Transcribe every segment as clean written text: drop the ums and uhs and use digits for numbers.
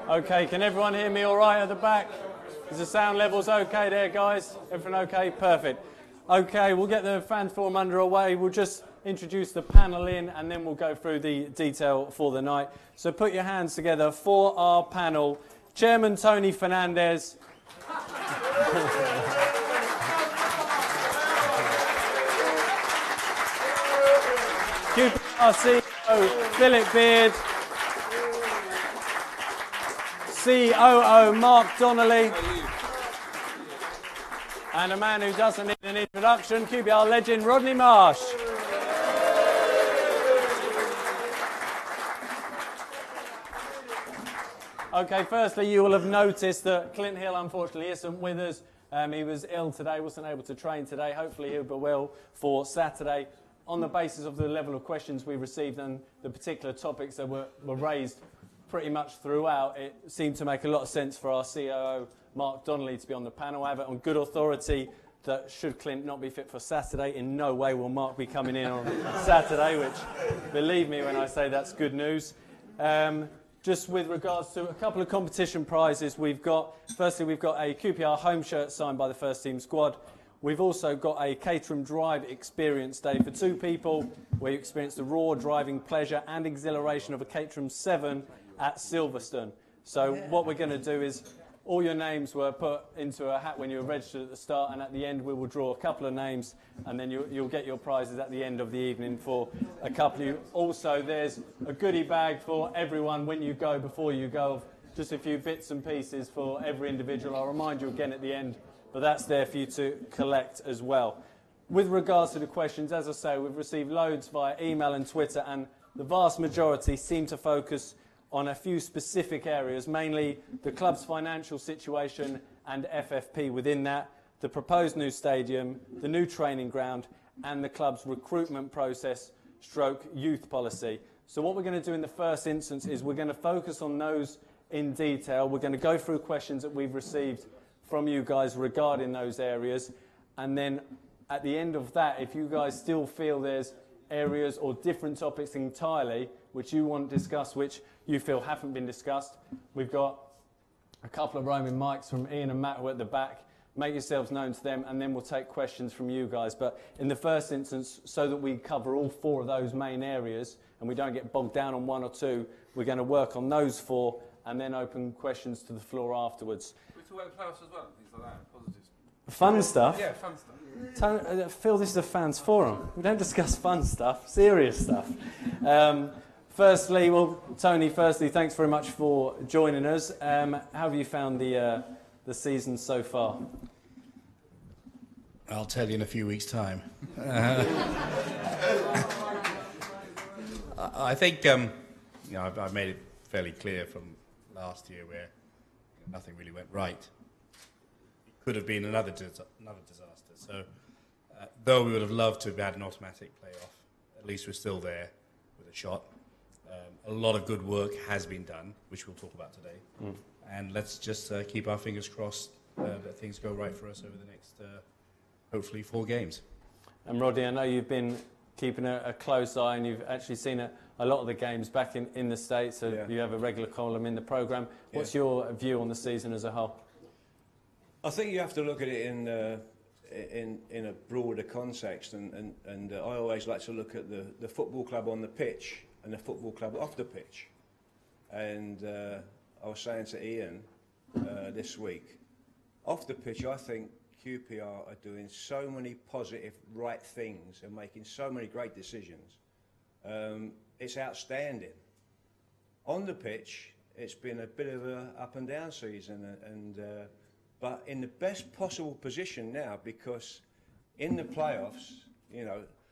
Okay, can everyone hear me all right at the back? Is the sound levels okay there, guys? Everything okay? Perfect. Okay, we'll get the fans forum underway. We'll just introduce the panel in and then we'll go through the detail for the night. So put your hands together for our panel. Chairman Tony Fernandes. QPR CEO Philip Beard. COO Mark Donnelly. And a man who doesn't need an introduction, QPR legend Rodney Marsh. Okay, firstly, you will have noticed that Clint Hill unfortunately isn't with us. He was ill today, wasn't able to train today. Hopefully he'll be well for Saturday. On the basis of the level of questions we received and the particular topics that were raised pretty much throughout, it seemed to make a lot of sense for our COO, Mark Donnelly, to be on the panel. I have it on good authority that should Clint not be fit for Saturday, in no way will Mark be coming in on Saturday, which, believe me when I say that's good news. Just with regards to a couple of competition prizes, firstly we've got a QPR home shirt signed by the first team squad. We've also got a Caterham Drive experience day for 2 people, where you experience the raw driving pleasure and exhilaration of a Caterham 7 at Silverstone. So what we're going to do is all your names were put into a hat when you were registered at the start, and at the end we will draw a couple of names, and then you'll get your prizes at the end of the evening for a couple of you. Also, there's a goodie bag for everyone when you go, before you go, of just a few bits and pieces for every individual. I'll remind you again at the end, but that's there for you to collect as well. With regards to the questions, as I say, we've received loads via email and Twitter, and the vast majority seem to focus on a few specific areas, mainly the club's financial situation and FFP within that, the proposed new stadium, the new training ground, and the club's recruitment process / youth policy. So what we're going to do in the first instance is we're going to focus on those in detail. We're going to go through questions that we've received from you guys regarding those areas, and then at the end of that, if you guys still feel there's areas or different topics entirely which you want to discuss, which you feel haven't been discussed, we've got a couple of roaming mics from Ian and Matt who are at the back. Make yourselves known to them, and then we'll take questions from you guys. But in the first instance, so that we cover all 4 of those main areas and we don't get bogged down on 1 or 2, we're going to work on those 4 and then open questions to the floor afterwards. We talk about the playoffs as well, things like that, positives. Fun stuff? Yeah, fun stuff. Phil, this is a fans forum. We don't discuss fun stuff, serious stuff. Tony, thanks very much for joining us. How have you found the season so far? I'll tell you in a few weeks' time. I think I've made it fairly clear from last year where nothing really went right. It could have been another disaster. So, though we would have loved to have had an automatic playoff, at least we're still there with a shot. A lot of good work has been done, which we'll talk about today. And let's just keep our fingers crossed that things go right for us over the next, hopefully, 4 games. And Rodney, I know you've been keeping a close eye, and you've actually seen a lot of the games back in the States, so you have a regular column in the programme. What's your view on the season as a whole? I think you have to look at it in a broader context, and I always like to look at the football club on the pitch and the football club off the pitch. And I was saying to Ian this week, off the pitch, I think QPR are doing so many positive, right things and making so many great decisions. It's outstanding. On the pitch, it's been a bit of an up and down season, but in the best possible position now, because in the playoffs,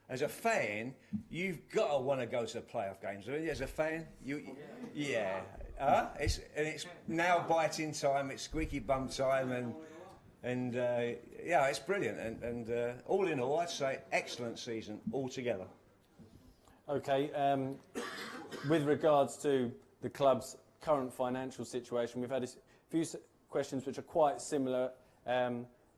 as a fan, you've got to want to go to the playoff games. As a fan, it's now biting time. It's squeaky bum time, and it's brilliant. And all in all, I'd say excellent season altogether. Okay, with regards to the club's current financial situation, we've had a few questions which are quite similar.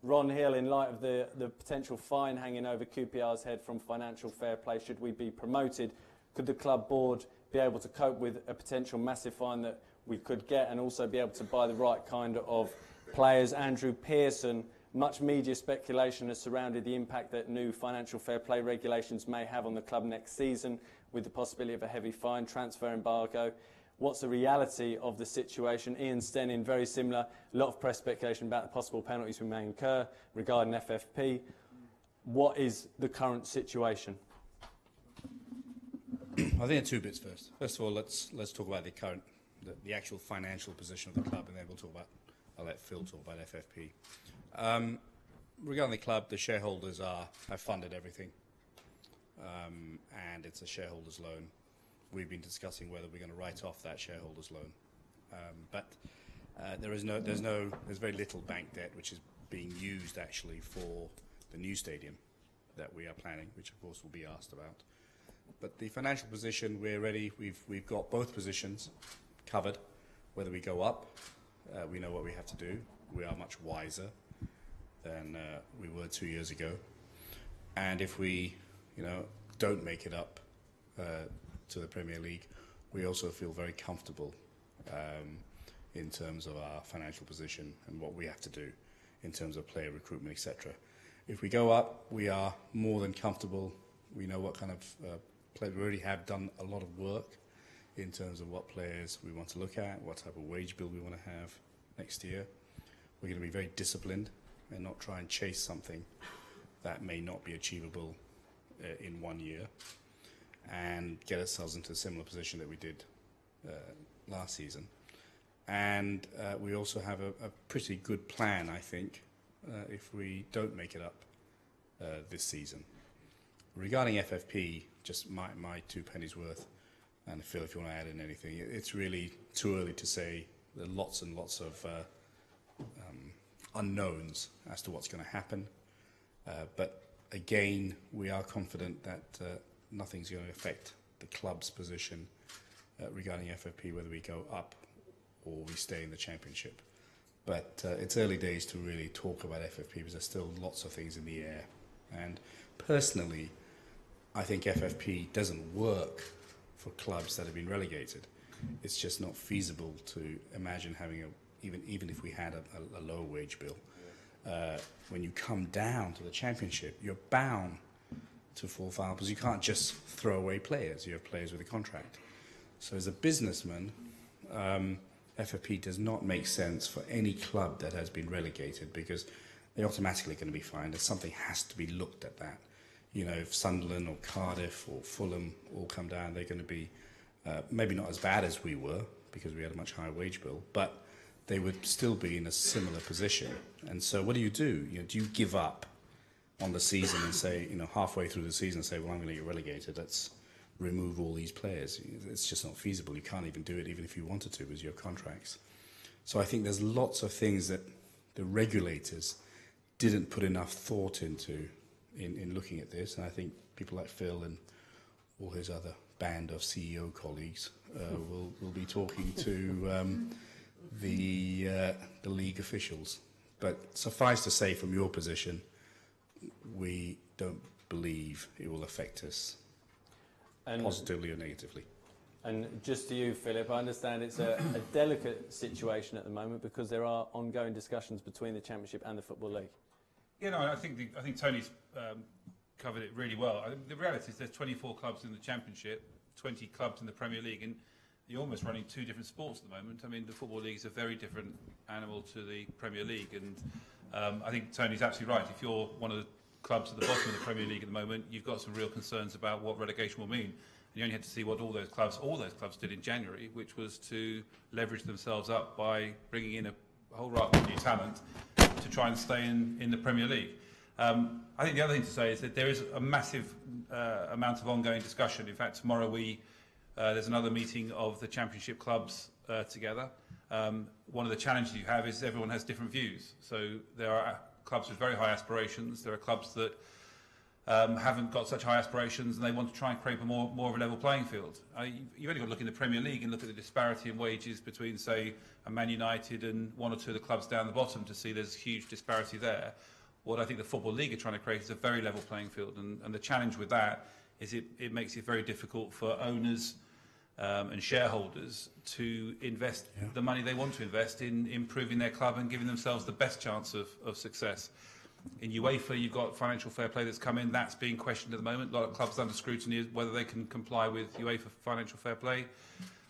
Ron Hill, in light of the potential fine hanging over QPR's head from financial fair play should we be promoted, could the club board be able to cope with a potential massive fine that we could get and also be able to buy the right kind of players. Andrew Pearson, much media speculation has surrounded the impact that new financial fair play regulations may have on the club next season, with the possibility of a heavy fine, transfer embargo. What's the reality of the situation? Ian Stennin, very similar. A lot of press speculation about the possible penalties we may incur regarding FFP. What is the current situation? I think two bits first. First of all, let's talk about the actual financial position of the club, and then I'll let Phil talk about FFP. Regarding the club, the shareholders have funded everything, and it's a shareholders' loan. We've been discussing whether we're going to write off that shareholders' loan, but there's very little bank debt which is being used actually for the new stadium that we are planning, which of course will be asked about. But the financial position, we're ready. We've got both positions covered. Whether we go up, we know what we have to do. We are much wiser than we were 2 years ago. And if we, don't make it up to the Premier League, we also feel very comfortable in terms of our financial position and what we have to do in terms of player recruitment, etc. If we go up, we are more than comfortable. We know what kind of player. We already have done a lot of work in terms of what players we want to look at, what type of wage bill we want to have next year. We're going to be very disciplined and not try and chase something that may not be achievable in 1 year, and get ourselves into a similar position that we did last season. And we also have a pretty good plan, I think, if we don't make it up this season. Regarding FFP, just my 2 pennies worth, and Phil, if you want to add in anything, it's really too early to say. There are lots and lots of unknowns as to what's going to happen. But again, we are confident that nothing's going to affect the club's position regarding FFP, whether we go up or we stay in the Championship. But it's early days to really talk about FFP because there's still lots of things in the air. And personally, I think FFP doesn't work for clubs that have been relegated. It's just not feasible to imagine having even if we had a low wage bill. When you come down to the Championship, you're bound to fall foul because you can't just throw away players. You have players with a contract. So as a businessman, FFP does not make sense for any club that has been relegated because they're automatically going to be fined, and something has to be looked at that. If Sunderland or Cardiff or Fulham all come down, they're going to be maybe not as bad as we were because we had a much higher wage bill, but they would still be in a similar position. And so what do? Do you give up on the season and say, halfway through the season, say, well, I'm going to get relegated, let's remove all these players? It's just not feasible. You can't even do it even if you wanted to with your contracts. So I think there's lots of things that the regulators didn't put enough thought into in looking at this. And I think people like Phil and all his other band of CEO colleagues will be talking to the league officials. But suffice to say, from your position, we don't believe it will affect us positively or negatively. And just to you, Philip, I understand it's a delicate situation at the moment because there are ongoing discussions between the Championship and the Football League. I think Tony's covered it really well. The reality is there's 24 clubs in the Championship, 20 clubs in the Premier League, and you're almost running 2 different sports at the moment. I mean, the Football League is a very different animal to the Premier League, and I think Tony's absolutely right. If you're one of the clubs at the bottom of the Premier League at the moment, you've got some real concerns about what relegation will mean. And you only had to see what all those clubs did in January, which was to leverage themselves up by bringing in a whole raft of new talent to try and stay in the Premier League. I think the other thing to say is that there is a massive amount of ongoing discussion. In fact, tomorrow there's another meeting of the Championship clubs together. One of the challenges you have is everyone has different views. So there are clubs with very high aspirations. There are clubs that haven't got such high aspirations, and they want to try and create more of a level playing field. You've only got to look in the Premier League and look at the disparity in wages between, say, a Man United and 1 or 2 of the clubs down the bottom to see there's huge disparity there. What I think the Football League are trying to create is a very level playing field, and the challenge with that is it makes it very difficult for owners and shareholders to invest the money they want to invest in improving their club and giving themselves the best chance of success. In UEFA, you've got financial fair play that's come in. That's being questioned at the moment. A lot of clubs under scrutiny whether they can comply with UEFA financial fair play.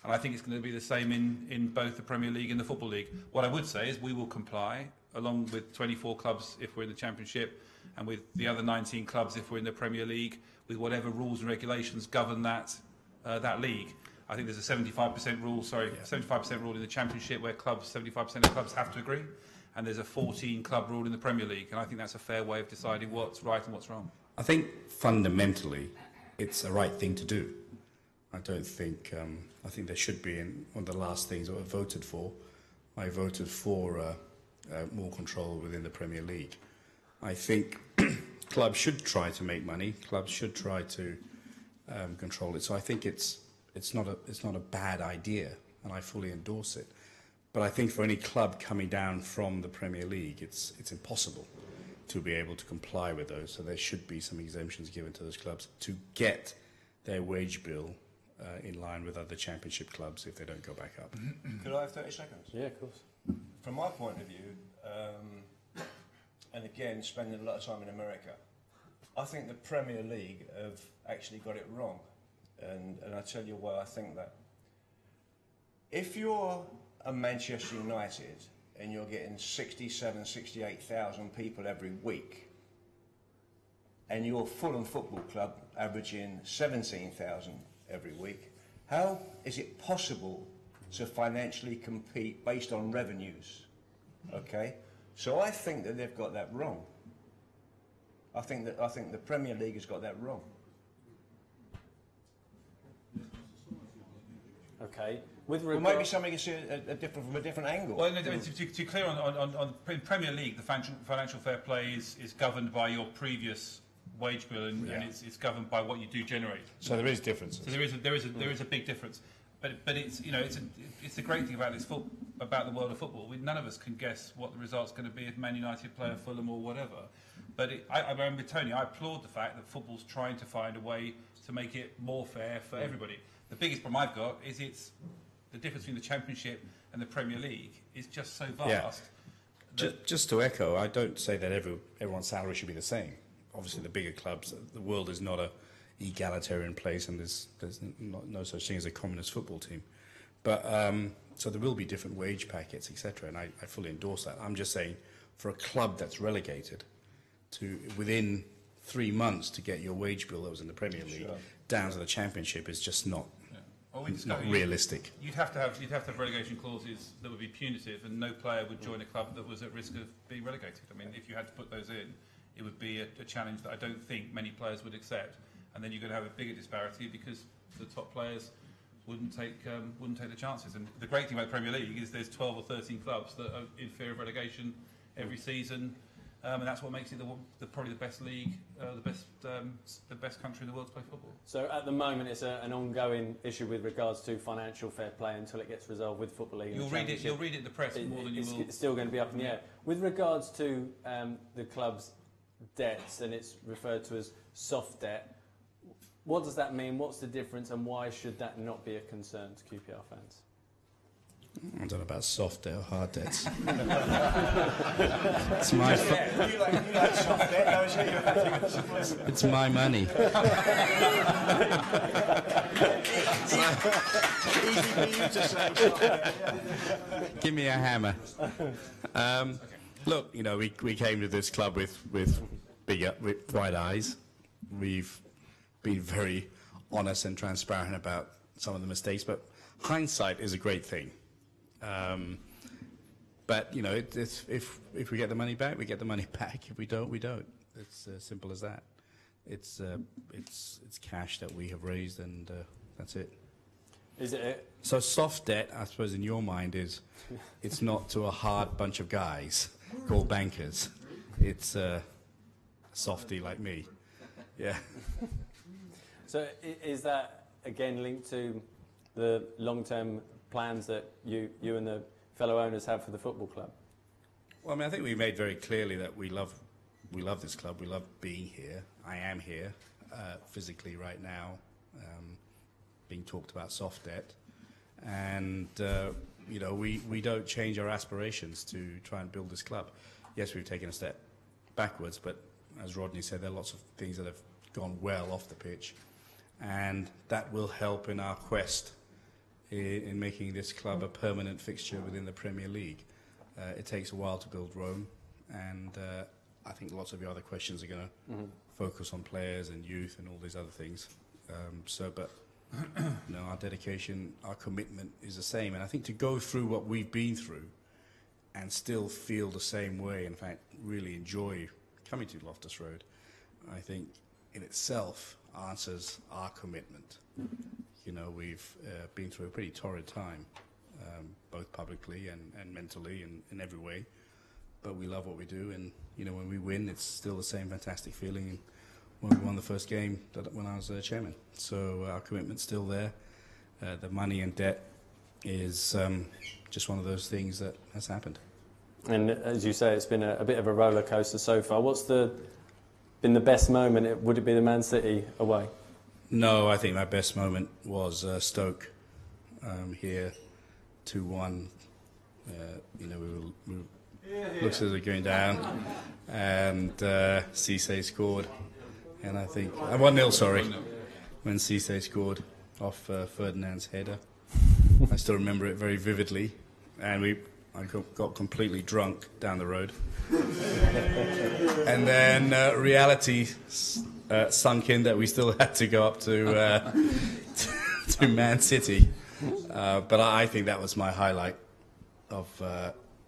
And I think it's going to be the same in both the Premier League and the Football League. What I would say is we will comply, along with 24 clubs if we're in the Championship, and with the other 19 clubs if we're in the Premier League, with whatever rules and regulations govern that league. I think there's a 75% rule, 75% rule in the Championship where 75% of clubs have to agree. And there's a 14-club rule in the Premier League, and I think that's a fair way of deciding what's right and what's wrong. I think fundamentally it's the right thing to do. I don't think, I think there should be, one of the last things I voted for more control within the Premier League. I think clubs should try to make money, clubs should try to control it. So I think it's not a bad idea, and I fully endorse it. But I think for any club coming down from the Premier League, it's impossible to be able to comply with those. So there should be some exemptions given to those clubs to get their wage bill in line with other Championship clubs if they don't go back up. Could I have 30 seconds? Yeah, of course. From my point of view, and again, spending a lot of time in America, I think the Premier League have actually got it wrong. And I'll tell you why I think that. If you're a Manchester United and you're getting 67, 68,000 people every week, and your Fulham Football Club averaging 17,000 every week, how is it possible to financially compete based on revenues? Okay, so I think that they've got that wrong. I think the Premier League has got that wrong. Okay. With well, maybe somebody can see it from a different angle. Well, no, to be clear, in Premier League, the financial fair play is governed by your previous wage bill, and it's governed by what you do generate. So there is differences. So there is a big difference. But it's it's the great thing about about the world of football. None of us can guess what the result's going to be if Man United play a Fulham or whatever. But I remember, Tony, I applaud the fact that football's trying to find a way to make it more fair for everybody. The biggest problem I've got is the difference between the Championship and the Premier League is just so vast. Yeah. Just to echo, I don't say that everyone's salary should be the same. Obviously, the bigger clubs, the world is not a egalitarian place, and there's no such thing as a communist football team. But so there will be different wage packets, etc. And I fully endorse that. I'm just saying, for a club that's relegated to within 3 months to get your wage bill that was in the Premier League down to the Championship is just not realistic. You'd have to have relegation clauses that would be punitive, and no player would join a club that was at risk of being relegated. I mean, if you had to put those in, it would be a challenge that I don't think many players would accept. And then you're going to have a bigger disparity because the top players wouldn't take the chances. And the great thing about the Premier League is there's 12 or 13 clubs that are in fear of relegation every season, and that's what makes it probably the best league, the best country in the world to play football. So at the moment, it's an ongoing issue with regards to financial fair play until it gets resolved with Football League. You'll read it in the press more than you will. It's still going to be up in the air. With regards to the club's debts, and it's referred to as soft debt. What does that mean? What's the difference, and why should that not be a concern to QPR fans? I don't know about soft debt or hard debts. It's my you like soft debt, it's my money. Easy for you to say soft debt. Give me a hammer. Look, we came to this club with wide eyes. We've been very honest and transparent about some of the mistakes, but hindsight is a great thing. But if we get the money back, we get the money back. If we don't, we don't. It's as simple as that. It's cash that we have raised, and that's it. Is it? So soft debt, I suppose, in your mind, it's not to a hard bunch of guys called bankers. It's a softie like me. Yeah. So is that again linked to the long-term plans that you and the fellow owners have for the football club? Well, I mean, I think we made very clearly that we love this club. We love being here. I am here physically right now. being talked about soft debt, and you know, we don't change our aspirations to try and build this club. Yes, we've taken a step backwards, but as Rodney said, there are lots of things that have gone well off the pitch, and that will help in our quest in making this club a permanent fixture within the Premier League. It takes a while to build Rome, and I think lots of your other questions are going to focus on players and youth and all these other things. But you know, our dedication, our commitment is the same, and I think to go through what we've been through and still feel the same way, in fact, really enjoy coming to Loftus Road, I think in itself answers our commitment. You know, we've been through a pretty torrid time, both publicly and mentally and in every way, but we love what we do, and you know, when we win, it's still the same fantastic feeling when we won the first game when I was chairman. So our commitment's still there. The money and debt is just one of those things that has happened. And as you say, it's been a bit of a roller coaster so far. What's been the best moment? Would it be the Man City away? No, I think my best moment was Stoke here, 2-1. You know, we looks as if going down, and Cisse scored, and I think 1-0. Sorry, when Cisse scored off Ferdinand's header. I still remember it very vividly, and I got completely drunk down the road, and then reality sunk in that we still had to go up to Man City, but I think that was my highlight of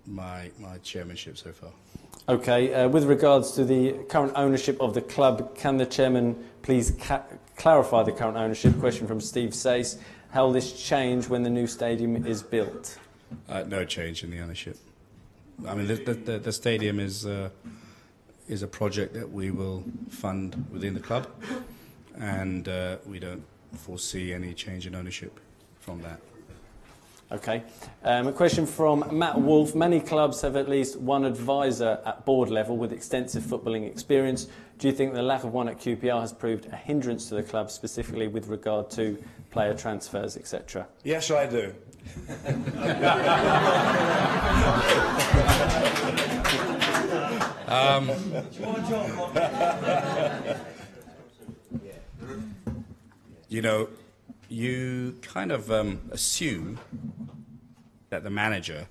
my chairmanship so far. Okay, with regards to the current ownership of the club, can the chairman please clarify the current ownership? Question from Steve Sace. How will this change when the new stadium is built? No change in the ownership. I mean, the stadium is a project that we will fund within the club, and we don't foresee any change in ownership from that. Okay. A question from Matt Wolf. Many clubs have at least one advisor at board level with extensive footballing experience. Do you think the lack of one at QPR has proved a hindrance to the club, specifically with regard to player transfers, etc.? Yes, I do. You know, you kind of assume that the manager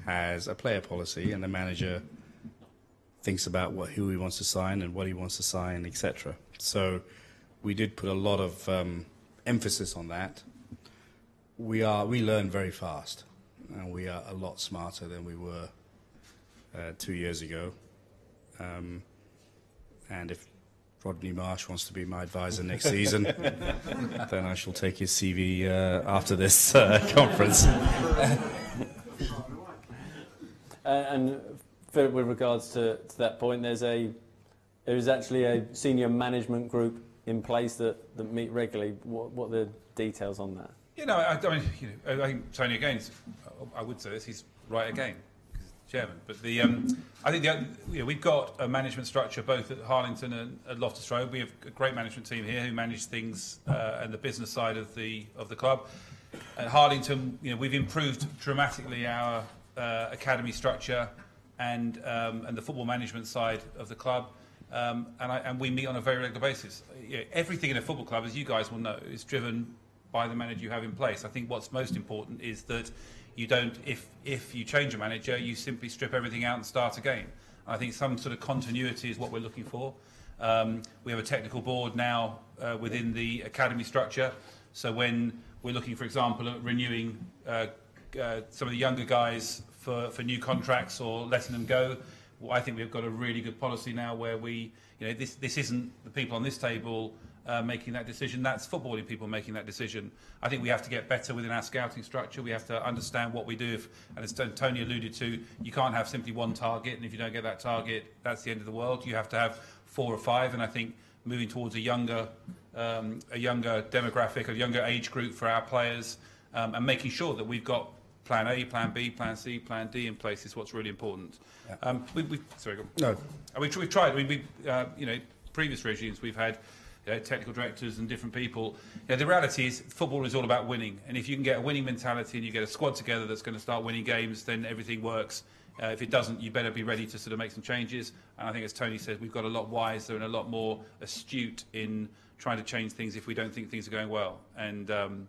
has a player policy, and the manager thinks about who he wants to sign and what he wants to sign, etc. So we did put a lot of emphasis on that. We learn very fast, and we are a lot smarter than we were 2 years ago. And if Rodney Marsh wants to be my advisor next season, then I shall take his CV after this conference. And with regards to that point, there is actually a senior management group in place that meet regularly. What are the details on that? You know, I mean, you know, I think Tony again. I would say this. He's right again, because he's chairman. But I think we've got a management structure both at Harlington and at Loftus Road. We have a great management team here who manage things and the business side of the club. At Harlington, you know, we've improved dramatically our academy structure and the football management side of the club. And we meet on a very regular basis. You know, everything in a football club, as you guys will know, is driven by the manager you have in place. I think what's most important is that you don't, if you change a manager, you simply strip everything out and start again. I think some sort of continuity is what we're looking for. We have a technical board now within the academy structure. So when we're looking, for example, at renewing some of the younger guys for new contracts or letting them go, well, I think we've got a really good policy now where this isn't the people on this table making that decision. That's footballing people making that decision. I think we have to get better within our scouting structure. We have to understand what we do. And as Tony alluded to, you can't have simply one target, and if you don't get that target, that's the end of the world. You have to have 4 or 5, and I think moving towards a younger demographic, a younger age group for our players, and making sure that we've got Plan A, Plan B, Plan C, Plan D in place is what's really important. Yeah. Sorry, go on. No. We've tried. I mean, previous regimes we've had technical directors and different people. The reality is football is all about winning, and if you can get a winning mentality and you get a squad together that's going to start winning games, then everything works. If it doesn't, you better be ready to sort of make some changes. And I think, as Tony said, we've got a lot wiser and a lot more astute in trying to change things if we don't think things are going well. And and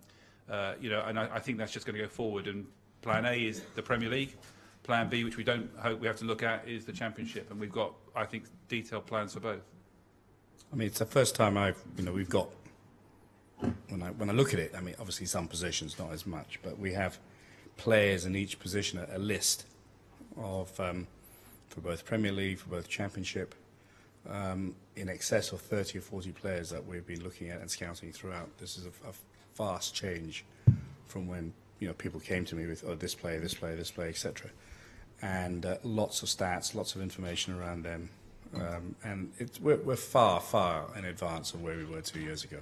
I think that's just going to go forward. And Plan A is the Premier League. Plan B, which we don't hope we have to look at, is the Championship. And we've got, I think, detailed plans for both. I mean, it's the first time we've got, when I look at it, I mean, obviously some positions, not as much, but we have players in each position, a list of, for both Premier League, for both Championship, in excess of 30 or 40 players that we've been looking at and scouting throughout. This is a vast change from when, people came to me with, this player, etc. And lots of stats, lots of information around them. And we're far, far in advance of where we were 2 years ago.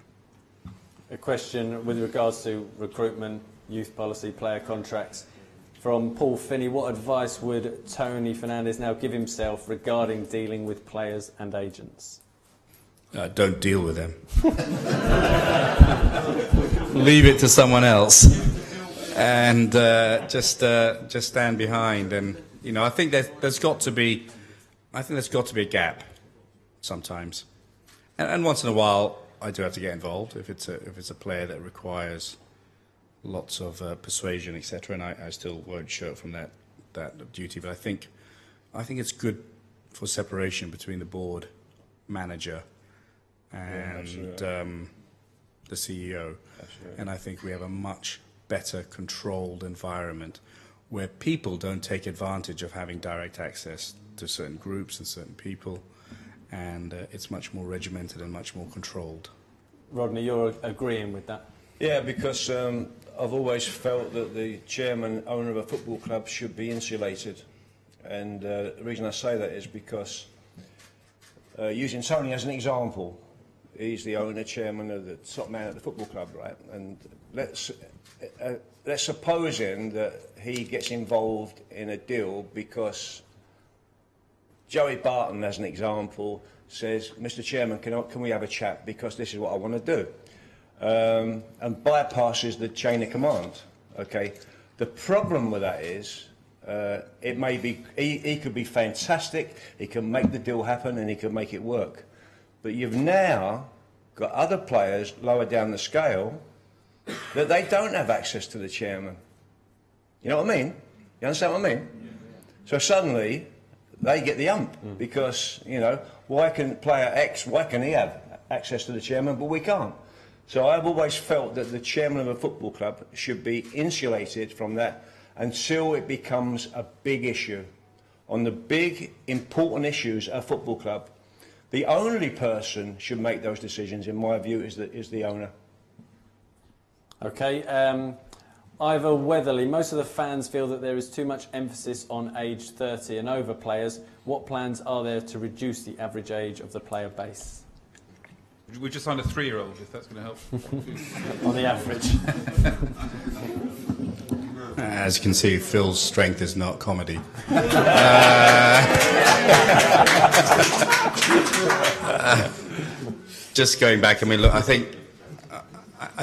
A question with regards to recruitment, youth policy, player contracts. From Paul Finney, what advice would Tony Fernandes now give himself regarding dealing with players and agents? Don't deal with them. Leave it to someone else. And just stand behind. And, I think there's got to be a gap sometimes, and once in a while I do have to get involved if it's a player that requires lots of persuasion, etc. And I still won't shirk from that duty. But I think it's good for separation between the board, manager, and the CEO. Absolutely. And I think we have a much better controlled environment where people don't take advantage of having direct access to certain groups and certain people, and it's much more regimented and much more controlled. Rodney, you're agreeing with that? Yeah, because I've always felt that the chairman, owner of a football club should be insulated. And the reason I say that is because, using Tony as an example, he's the owner, chairman of the top man at the football club, right? And let's suppose in that he gets involved in a deal because Joey Barton, as an example, says, Mr. Chairman, can we have a chat because this is what I want to do, and bypasses the chain of command. Okay, the problem with that is it may be he could be fantastic, he can make the deal happen and he can make it work, but you've now got other players lower down the scale that they don't have access to the chairman. You know what I mean? You understand what I mean? So suddenly they get the ump because, why can player X, why can he have access to the chairman but we can't? So I've always felt that the chairman of a football club should be insulated from that until it becomes a big issue. On the big, important issues at a football club, the only person should make those decisions, in my view, is the owner. Okay, Ivor Weatherly, most of the fans feel that there is too much emphasis on age 30 and over players. What plans are there to reduce the average age of the player base? We just signed a 3-year-old, if that's going to help. On the average. As you can see, Phil's strength is not comedy. Just going back, look, I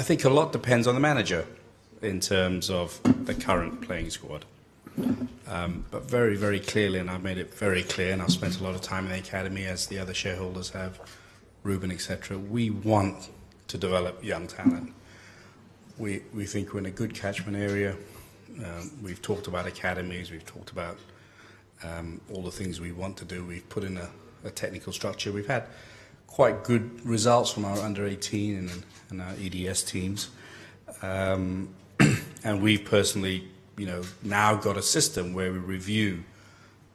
think a lot depends on the manager in terms of the current playing squad. But very, very clearly, and I've made it very clear, and I've spent a lot of time in the academy, as the other shareholders have, Ruben, etc., we want to develop young talent. We think we're in a good catchment area. We've talked about academies, we've talked about all the things we want to do. We've put in a technical structure. We've had quite good results from our under-18 and our EDS teams. And we've personally, now got a system where we review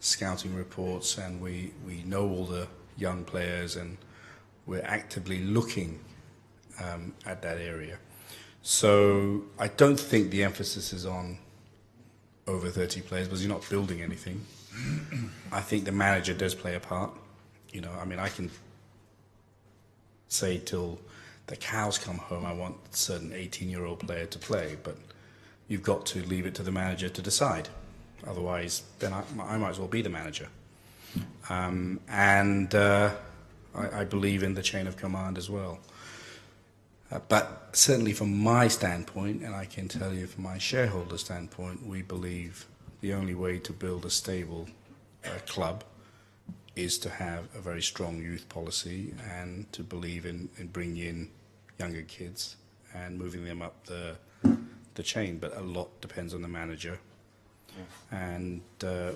scouting reports and we know all the young players and we're actively looking at that area. So I don't think the emphasis is on over 30 players because you're not building anything. I think the manager does play a part. I can say till the cows come home, I want a certain 18-year-old player to play, but you've got to leave it to the manager to decide. Otherwise, then I might as well be the manager. And I believe in the chain of command as well. But certainly from my standpoint, and I can tell you from my shareholder standpoint, we believe the only way to build a stable club is to have a very strong youth policy and to believe in bringing in younger kids and moving them up the chain. But a lot depends on the manager, and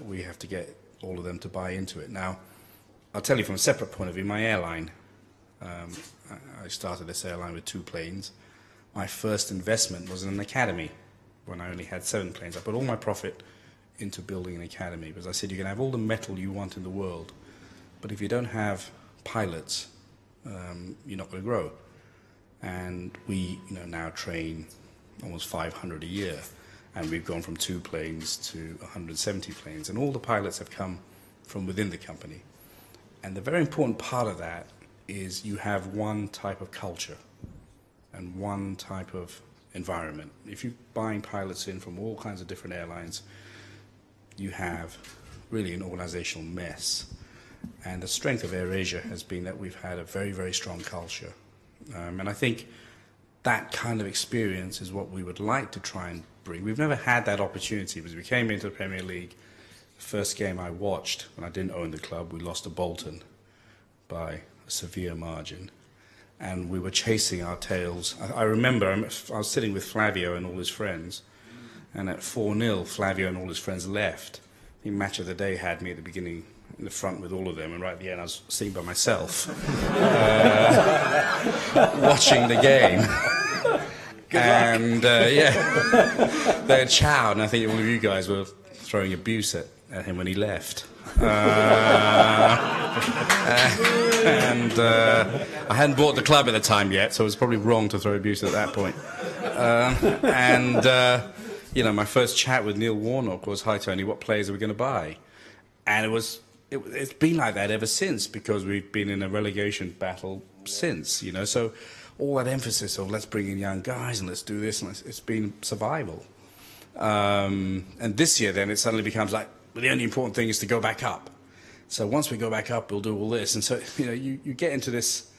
we have to get all of them to buy into it. Now, I'll tell you from a separate point of view, my airline, I started this airline with 2 planes. My first investment was in an academy when I only had 7 planes. I put all my profit into building an academy because I said you can have all the metal you want in the world, but if you don't have pilots, you're not going to grow. And we now train almost 500 a year, and we've gone from 2 planes to 170 planes, and all the pilots have come from within the company. And the very important part of that is you have one type of culture and one type of environment. If you're buying pilots in from all kinds of different airlines, you have really an organizational mess. And the strength of AirAsia has been that we've had a very, very strong culture. And I think that kind of experience is what we would like to try and bring. We've never had that opportunity because we came into the Premier League. The first game I watched when I didn't own the club, we lost to Bolton by a severe margin. And we were chasing our tails. I remember I was sitting with Flavio and all his friends, and at 4-0, Flavio and all his friends left. The match of the day had me at the beginning in the front with all of them, and right at the end I was sitting by myself watching the game. And yeah, they had chowed, and I think all of you guys were throwing abuse at him when he left. And I hadn't bought the club at the time yet, so it was probably wrong to throw abuse at that point. My first chat with Neil Warnock was, "Hi Tony, what players are we going to buy?" And it's been like that ever since, because we've been in a relegation battle since, so all that emphasis of let's bring in young guys and let's do this, and it's been survival. And this year then it suddenly becomes like, well, the only important thing is to go back up. So once we go back up, we'll do all this. And so, you get into this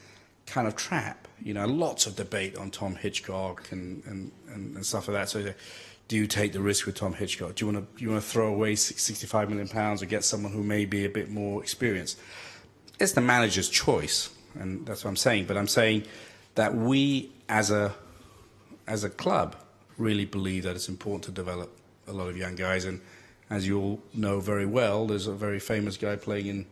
kind of trap, lots of debate on Tom Hitchcock and stuff like that. So do you take the risk with Tom Hitchcock? Do you want to throw away £65 million or get someone who may be a bit more experienced? It's the manager's choice, and that's what I'm saying. But I'm saying that we, as a club, really believe that it's important to develop a lot of young guys. And as you all know very well, there's a very famous guy playing in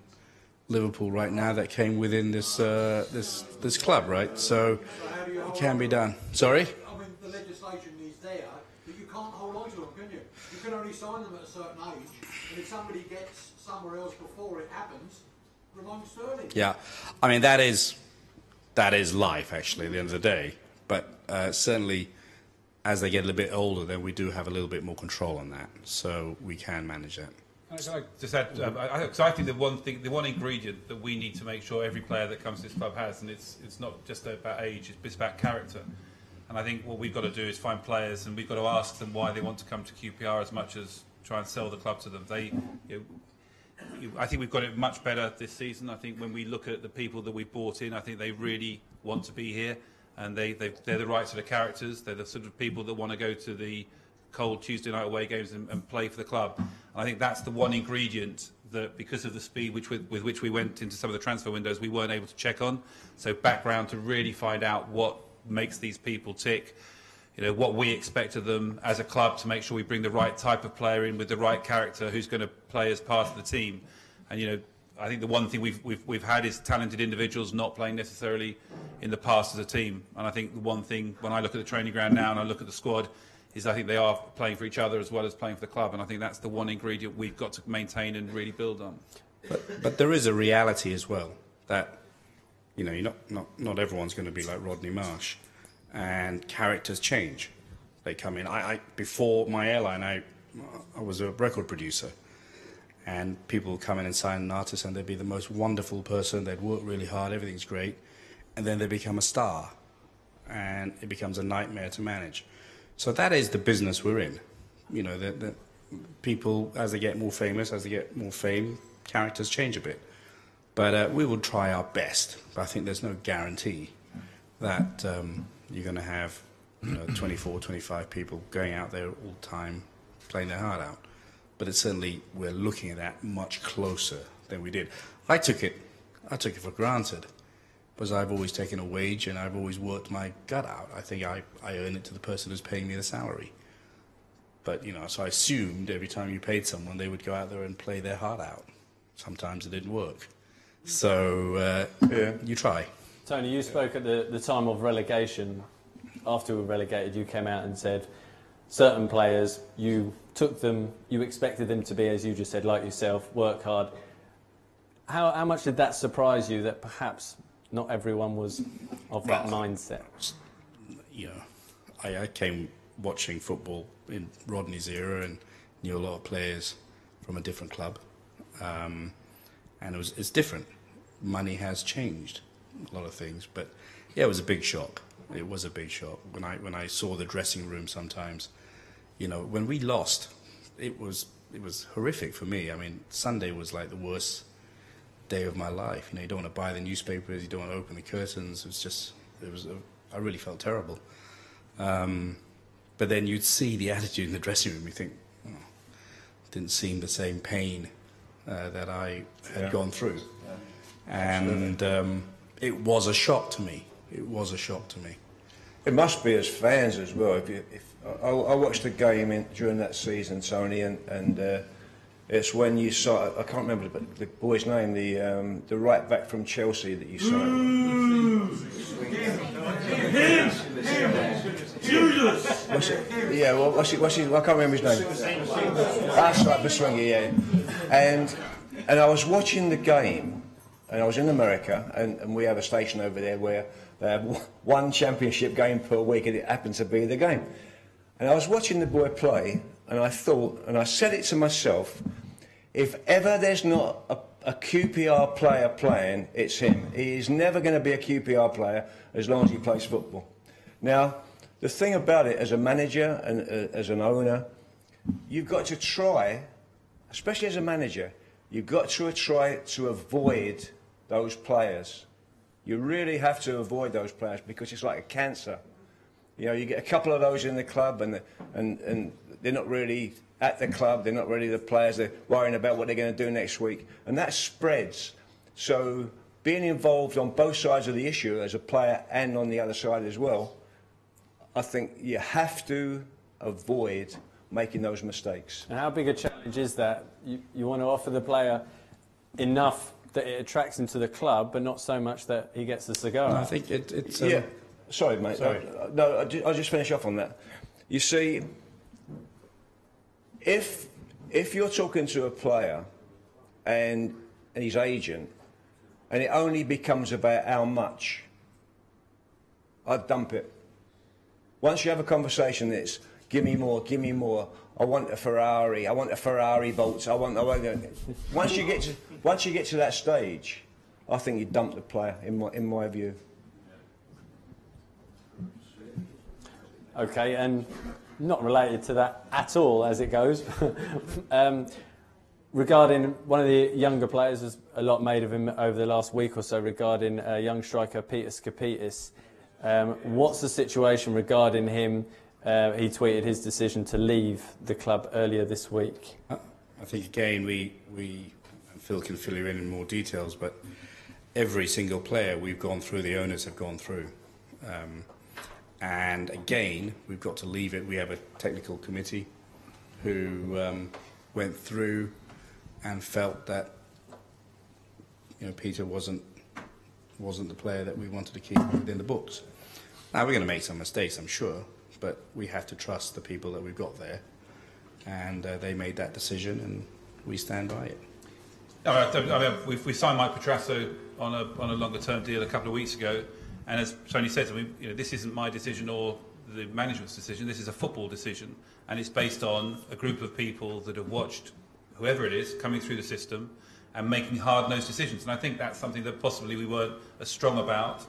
Liverpool right now that came within this club, right? So it can be done. Sorry? I mean, the legislation is there, but you can't hold on to them, can you? You can only sign them at a certain age, and if somebody gets somewhere else before it happens, Ramon Sterling. Yeah, I mean, that is life, actually, at the end of the day. But certainly, as they get a little bit older, then we do have a little bit more control on that, so we can manage that. Can I just add? Because I think the one ingredient that we need to make sure every player that comes to this club has, and it's not just about age, it's about character. And I think what we've got to do is find players, and we've got to ask them why they want to come to QPR as much as try and sell the club to them. I think we've got it much better this season. I think when we look at the people that we brought in, I think they really want to be here, and they're the right sort of characters. They're the sort of people that want to go to the cold Tuesday night away games and play for the club. And I think that's the one ingredient that, because of the speed with which we went into some of the transfer windows, we weren't able to check on. So background to really find out what makes these people tick, what we expect of them as a club, to make sure we bring the right type of player in with the right character who's going to play as part of the team. And I think the one thing we've had is talented individuals not playing necessarily in the past as a team. And I think the one thing, when I look at the training ground now and I look at the squad, is I think they are playing for each other as well as playing for the club. And I think that's the one ingredient we've got to maintain and really build on. But there is a reality as well that, not everyone's going to be like Rodney Marsh, and characters change. They come in. Before my airline, I was a record producer, and people would come in and sign an artist, and they'd be the most wonderful person. They'd work really hard. Everything's great, and then they become a star, and it becomes a nightmare to manage. So that is the business we're in. People, as they get more famous, as they get more fame, characters change a bit. But we will try our best. But I think there's no guarantee that you're going to have 24, 25 people going out there all the time playing their heart out. But it's certainly, we're looking at that much closer than we did. I took it for granted, because I've always taken a wage and I've always worked my gut out. I think I earn it to the person who's paying me the salary. But, so I assumed every time you paid someone, they would go out there and play their heart out. Sometimes it didn't work. So, you try. Tony, you spoke at the time of relegation. After we were relegated, you came out and said certain players, you took them, you expected them to be, as you just said, like yourself, work hard. How much did that surprise you that perhaps not everyone was of that mindset? I came watching football in Rodney's era and knew a lot of players from a different club. And it's different. Money has changed a lot of things, but yeah, it was a big shock. It was a big shock when I saw the dressing room. Sometimes, when we lost, it was horrific for me. I mean, Sunday was like the worst day of my life. You don't want to buy the newspapers, you don't want to open the curtains. I really felt terrible. But then you'd see the attitude in the dressing room. You think, didn't seem the same pain that I had gone through, and it was a shock to me. It was a shock to me. It must be as fans as well. I watched the game during that season, Tony, and it's when you saw, I can't remember the boy's name, the right back from Chelsea that you saw. I can't remember his name. That's right, Baswingi, yeah. And I was watching the game, and I was in America, and we have a station over there where they have one championship game per week, and it happened to be the game. And I was watching the boy play, and I thought, and I said it to myself, if ever there's not a QPR player playing, it's him. He is never going to be a QPR player as long as he plays football. Now, the thing about it, as a manager and as an owner, you've got to try, especially as a manager, you've got to try to avoid those players. You really have to avoid those players because it's like a cancer. You get a couple of those in the club and they're not really at the club, they're not really the players, they're worrying about what they're going to do next week. And that spreads. So being involved on both sides of the issue as a player and on the other side as well, I think you have to avoid making those mistakes. And how big a challenge is that? You want to offer the player enough that it attracts him to the club, but not so much that he gets the cigar. I think it's... yeah. Sorry, mate. Sorry. No, I'll just finish off on that. You see, if you're talking to a player and his agent, and it only becomes about how much, I'd dump it. Once you have a conversation that's, give me more, I want a Ferrari bolts, once you get to that stage, I think you dump the player, in my view. Okay, and not related to that at all as it goes. Regarding one of the younger players, there's a lot made of him over the last week or so regarding young striker Qpr. What's the situation regarding him? He tweeted his decision to leave the club earlier this week. I think again we Phil can fill you in more details, but every single player we've gone through, the owners have gone through. And again, we've got to leave it. We have a technical committee who went through and felt that Peter wasn't the player that we wanted to keep within the books. Now we're going to make some mistakes, I'm sure, but we have to trust the people that we've got there, and they made that decision, and we stand by it. We signed Mike Petrasso on a longer-term deal a couple of weeks ago. And as Tony said, this isn't my decision or the management's decision. This is a football decision, and it's based on a group of people that have watched whoever it is coming through the system and making hard-nosed decisions. And I think that's something that possibly we weren't as strong about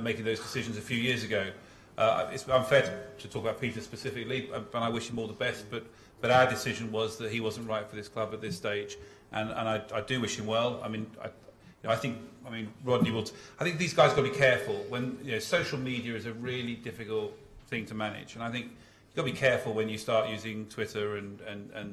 making those decisions a few years ago. It's unfair to talk about Peter specifically, and I wish him all the best. But our decision was that he wasn't right for this club at this stage, and I do wish him well. I mean, I mean, Rodney will. I think these guys got to be careful when social media is a really difficult thing to manage, and I think you've got to be careful when you start using Twitter and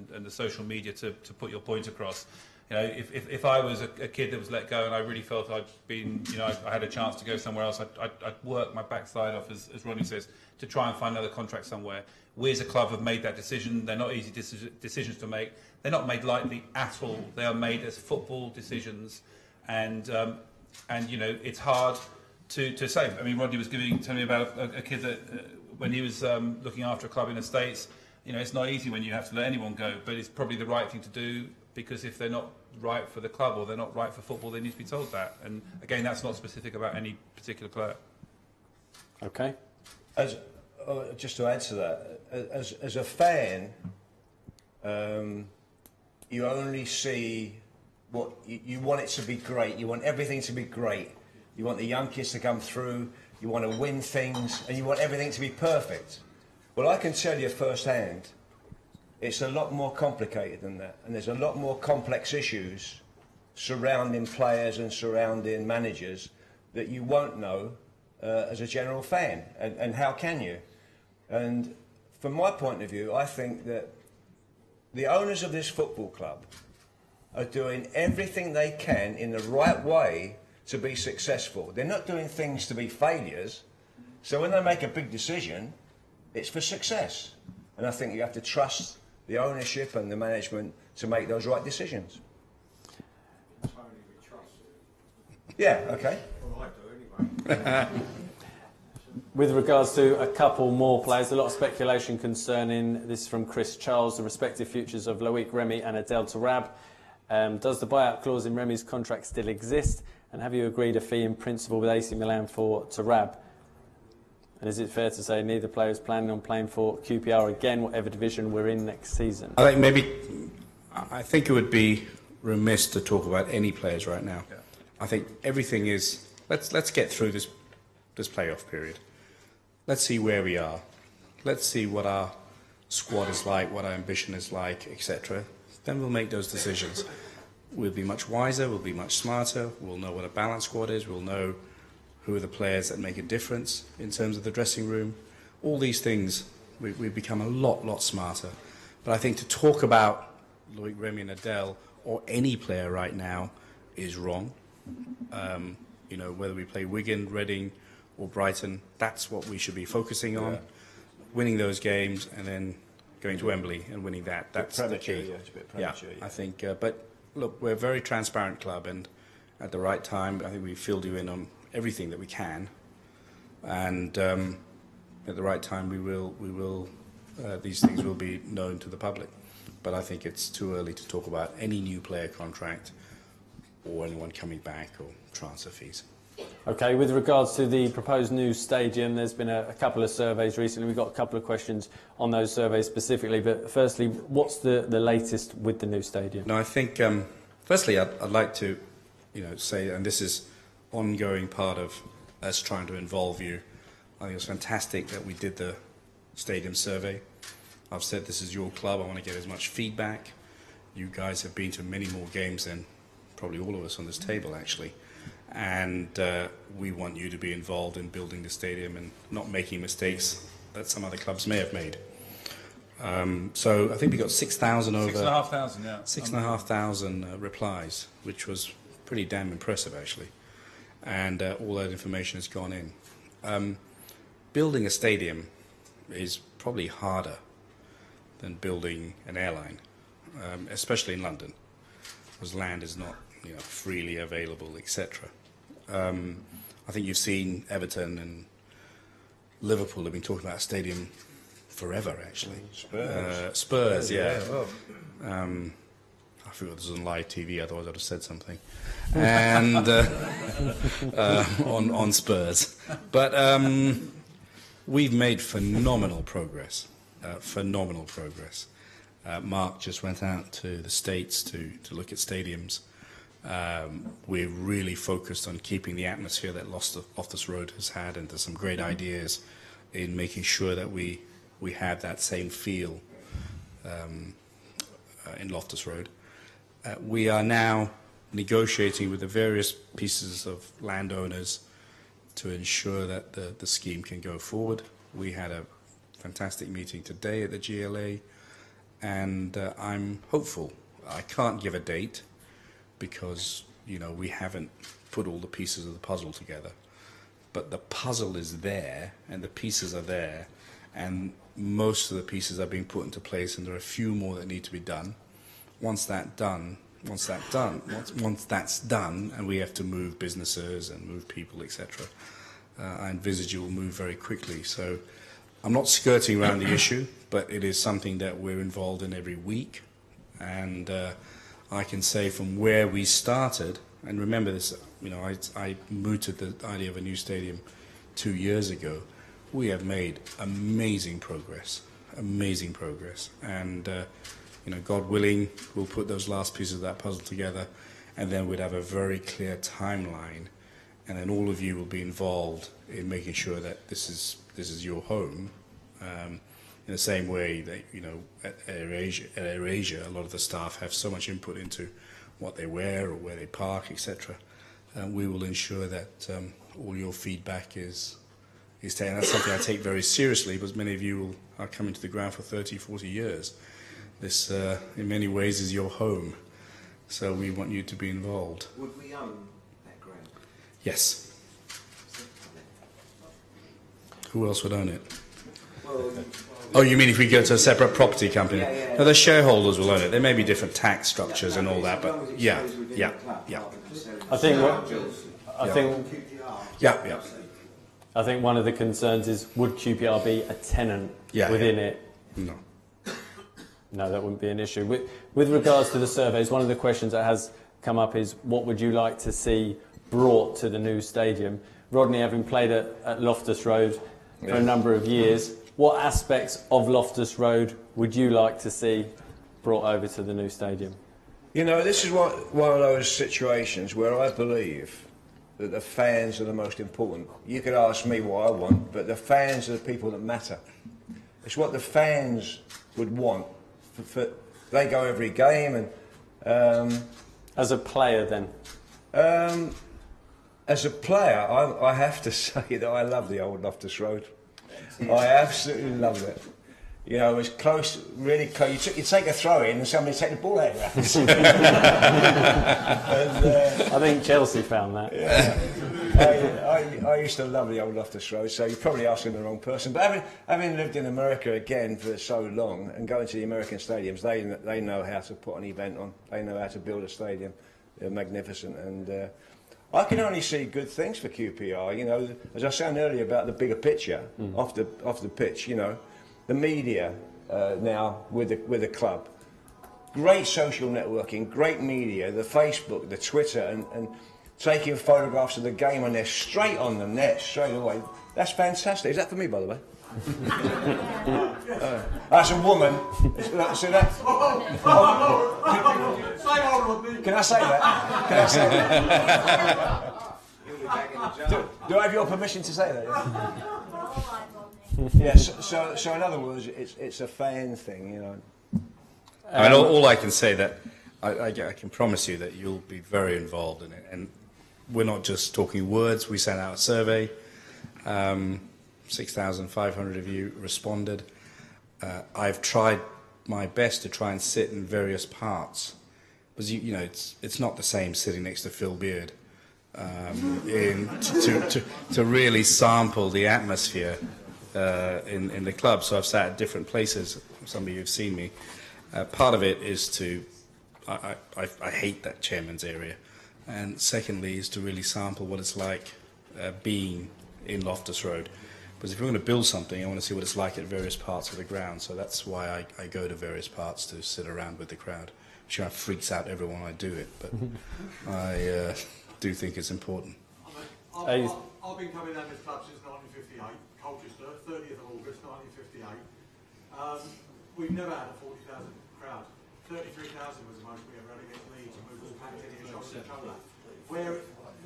the social media to put your point across. If I was a kid that was let go and I really felt I'd been, I had a chance to go somewhere else, I'd work my backside off, as Rodney says, to try and find another contract somewhere. We as a club have made that decision. They're not easy decisions to make. They're not made lightly at all. They are made as football decisions, and it's hard to say. I mean, Rodney was telling me about a kid that when he was looking after a club in the States. It's not easy when you have to let anyone go, but it's probably the right thing to do, because if they're not right for the club or they're not right for football, they need to be told that. And again, that's not specific about any particular player. Okay. Just to add to that, as a fan, you only see what you want it to be great. You want everything to be great. You want the young kids to come through. You want to win things, and you want everything to be perfect. Well, I can tell you firsthand, it's a lot more complicated than that, and there's a lot more complex issues surrounding players and surrounding managers that you won't know as a general fan, and how can you? And from my point of view, I think that the owners of this football club are doing everything they can in the right way to be successful. They're not doing things to be failures, so when they make a big decision, it's for success. And I think you have to trust the ownership and the management to make those right decisions. Tony, we trust it. Yeah, okay. Well, I do anyway. With regards to a couple more players, a lot of speculation concerning, this is from Chris Charles, the respective futures of Loic Remy and Adel Tarab. Does the buyout clause in Remy's contract still exist? And have you agreed a fee in principle with AC Milan for Tarab? And is it fair to say neither player is planning on playing for QPR again, whatever division we're in next season? I think it would be remiss to talk about any players right now. Yeah. I think everything is, let's get through this playoff period. Let's see where we are. Let's see what our squad is like, what our ambition is like, etc. Then we'll make those decisions. We'll be much wiser, we'll be much smarter, we'll know what a balanced squad is, we'll know who are the players that make a difference in terms of the dressing room. All these things, we've become a lot smarter. But I think to talk about Loic Remy and Adel or any player right now is wrong. Whether we play Wigan, Reading or Brighton, that's what we should be focusing on. Yeah. Winning those games and then going to Wembley and winning that. That's the key. Yeah, it's a bit premature, I think. But look, we're a very transparent club, and at the right time, I think we filled you in on everything that we can, and at the right time, we will. These things will be known to the public. But I think it's too early to talk about any new player contract or anyone coming back or transfer fees. Okay, with regards to the proposed new stadium, there's been a couple of surveys recently. We've got a couple of questions on those surveys specifically. But firstly, what's the latest with the new stadium? No, I think, firstly, I'd like to say, and this is ongoing part of us trying to involve you. I think it was fantastic that we did the stadium survey. I've said this is your club. I want to get as much feedback. You guys have been to many more games than probably all of us on this table, actually. And we want you to be involved in building the stadium and not making mistakes that some other clubs may have made. So I think we got 6,000 over... 6,500, yeah. 6,500 replies, which was pretty damn impressive, actually. And all that information has gone in. Building a stadium is probably harder than building an airline, especially in London, because land is not freely available, etc. I think you've seen Everton and Liverpool have been talking about a stadium forever, actually. Spurs, yeah. I forgot this was on live TV, otherwise I'd have said something. And on Spurs. But we've made phenomenal progress. Mark just went out to the States to look at stadiums. We're really focused on keeping the atmosphere that Loftus Road has had, and there's some great ideas in making sure that we have that same feel in Loftus Road. We are now negotiating with the various pieces of landowners to ensure that the scheme can go forward. We had a fantastic meeting today at the GLA, and I'm hopeful. I can't give a date because, you know, we haven't put all the pieces of the puzzle together. But the puzzle is there, and the pieces are there, and most of the pieces are being put into place, and there are a few more that need to be done. Once that's done, and we have to move businesses and move people, etc., I envisage it will move very quickly. So I'm not skirting around the issue, but it is something that we're involved in every week. And I can say from where we started, and remember this, you know, I mooted the idea of a new stadium 2 years ago. We have made amazing progress. And you know, God willing, we'll put those last pieces of that puzzle together, and then we'd have a very clear timeline, and then all of you will be involved in making sure that this is your home. In the same way that, you know, at AirAsia, a lot of the staff have so much input into what they wear or where they park, etc. We will ensure that all your feedback is taken. That's something I take very seriously, because many of you are coming to the ground for 30, 40 years. This, in many ways, is your home. So we want you to be involved. Would we own that ground? Yes. Who else would own it? Well, Oh, you mean if we go to a separate property company? Yeah. No, the shareholders will own it. There may be different tax structures and all that, but yeah. I think one of the concerns is, would QPR be a tenant within it? No. No, that wouldn't be an issue. With regards to the surveys, one of the questions that has come up is, what would you like to see brought to the new stadium? Rodney, having played at Loftus Road for a number of years, what aspects of Loftus Road would you like to see brought over to the new stadium? You know, this is one of those situations where I believe that the fans are the most important. You could ask me what I want, but the fans are the people that matter. It's what the fans would want. They go every game, and as a player, then. As a player, I have to say that I love the old Loftus Road. I absolutely love it. You know, it's close, really close. You take a throw in and somebody take the ball out of your hands. I think Chelsea found that. Yeah. I used to love the old Loftus Road, so you're probably asking the wrong person. But having lived in America again for so long and going to the American stadiums, they know how to put an event on. They know how to build a stadium. They're magnificent, and I can only see good things for QPR. You know, as I was saying earlier about the bigger picture off the pitch. You know, the media now with the club, great social networking, great media, the Facebook, the Twitter, and taking photographs of the game, and they're straight on the net straight away. That's fantastic. Is that for me, by the way? As a woman, see that? Can I say that? Can I say that? Do I have your permission to say that? Yes. So in other words, it's a fan thing, you know. I mean, all I can say that I can promise you that you'll be very involved in it, and we're not just talking words. We sent out a survey. 6,500 of you responded. I've tried my best to try and sit in various parts, because you know it's not the same sitting next to Phil Beard, to really sample the atmosphere in the club. So I've sat at different places. Some of you have seen me. Part of it is to I hate that chairman's area, and secondly is to really sample what it's like being in Loftus Road. Because if you're going to build something, I want to see what it's like at various parts of the ground. So that's why I go to various parts to sit around with the crowd. Which kind of freaks out everyone I do it, but I do think it's important. I've been coming down this club since 1958, Colchester, 30th of August 1958. We've never had a 40,000 crowd. 33,000 was the most we ever had against Leeds, and we were all packed in here shoulder to shoulder.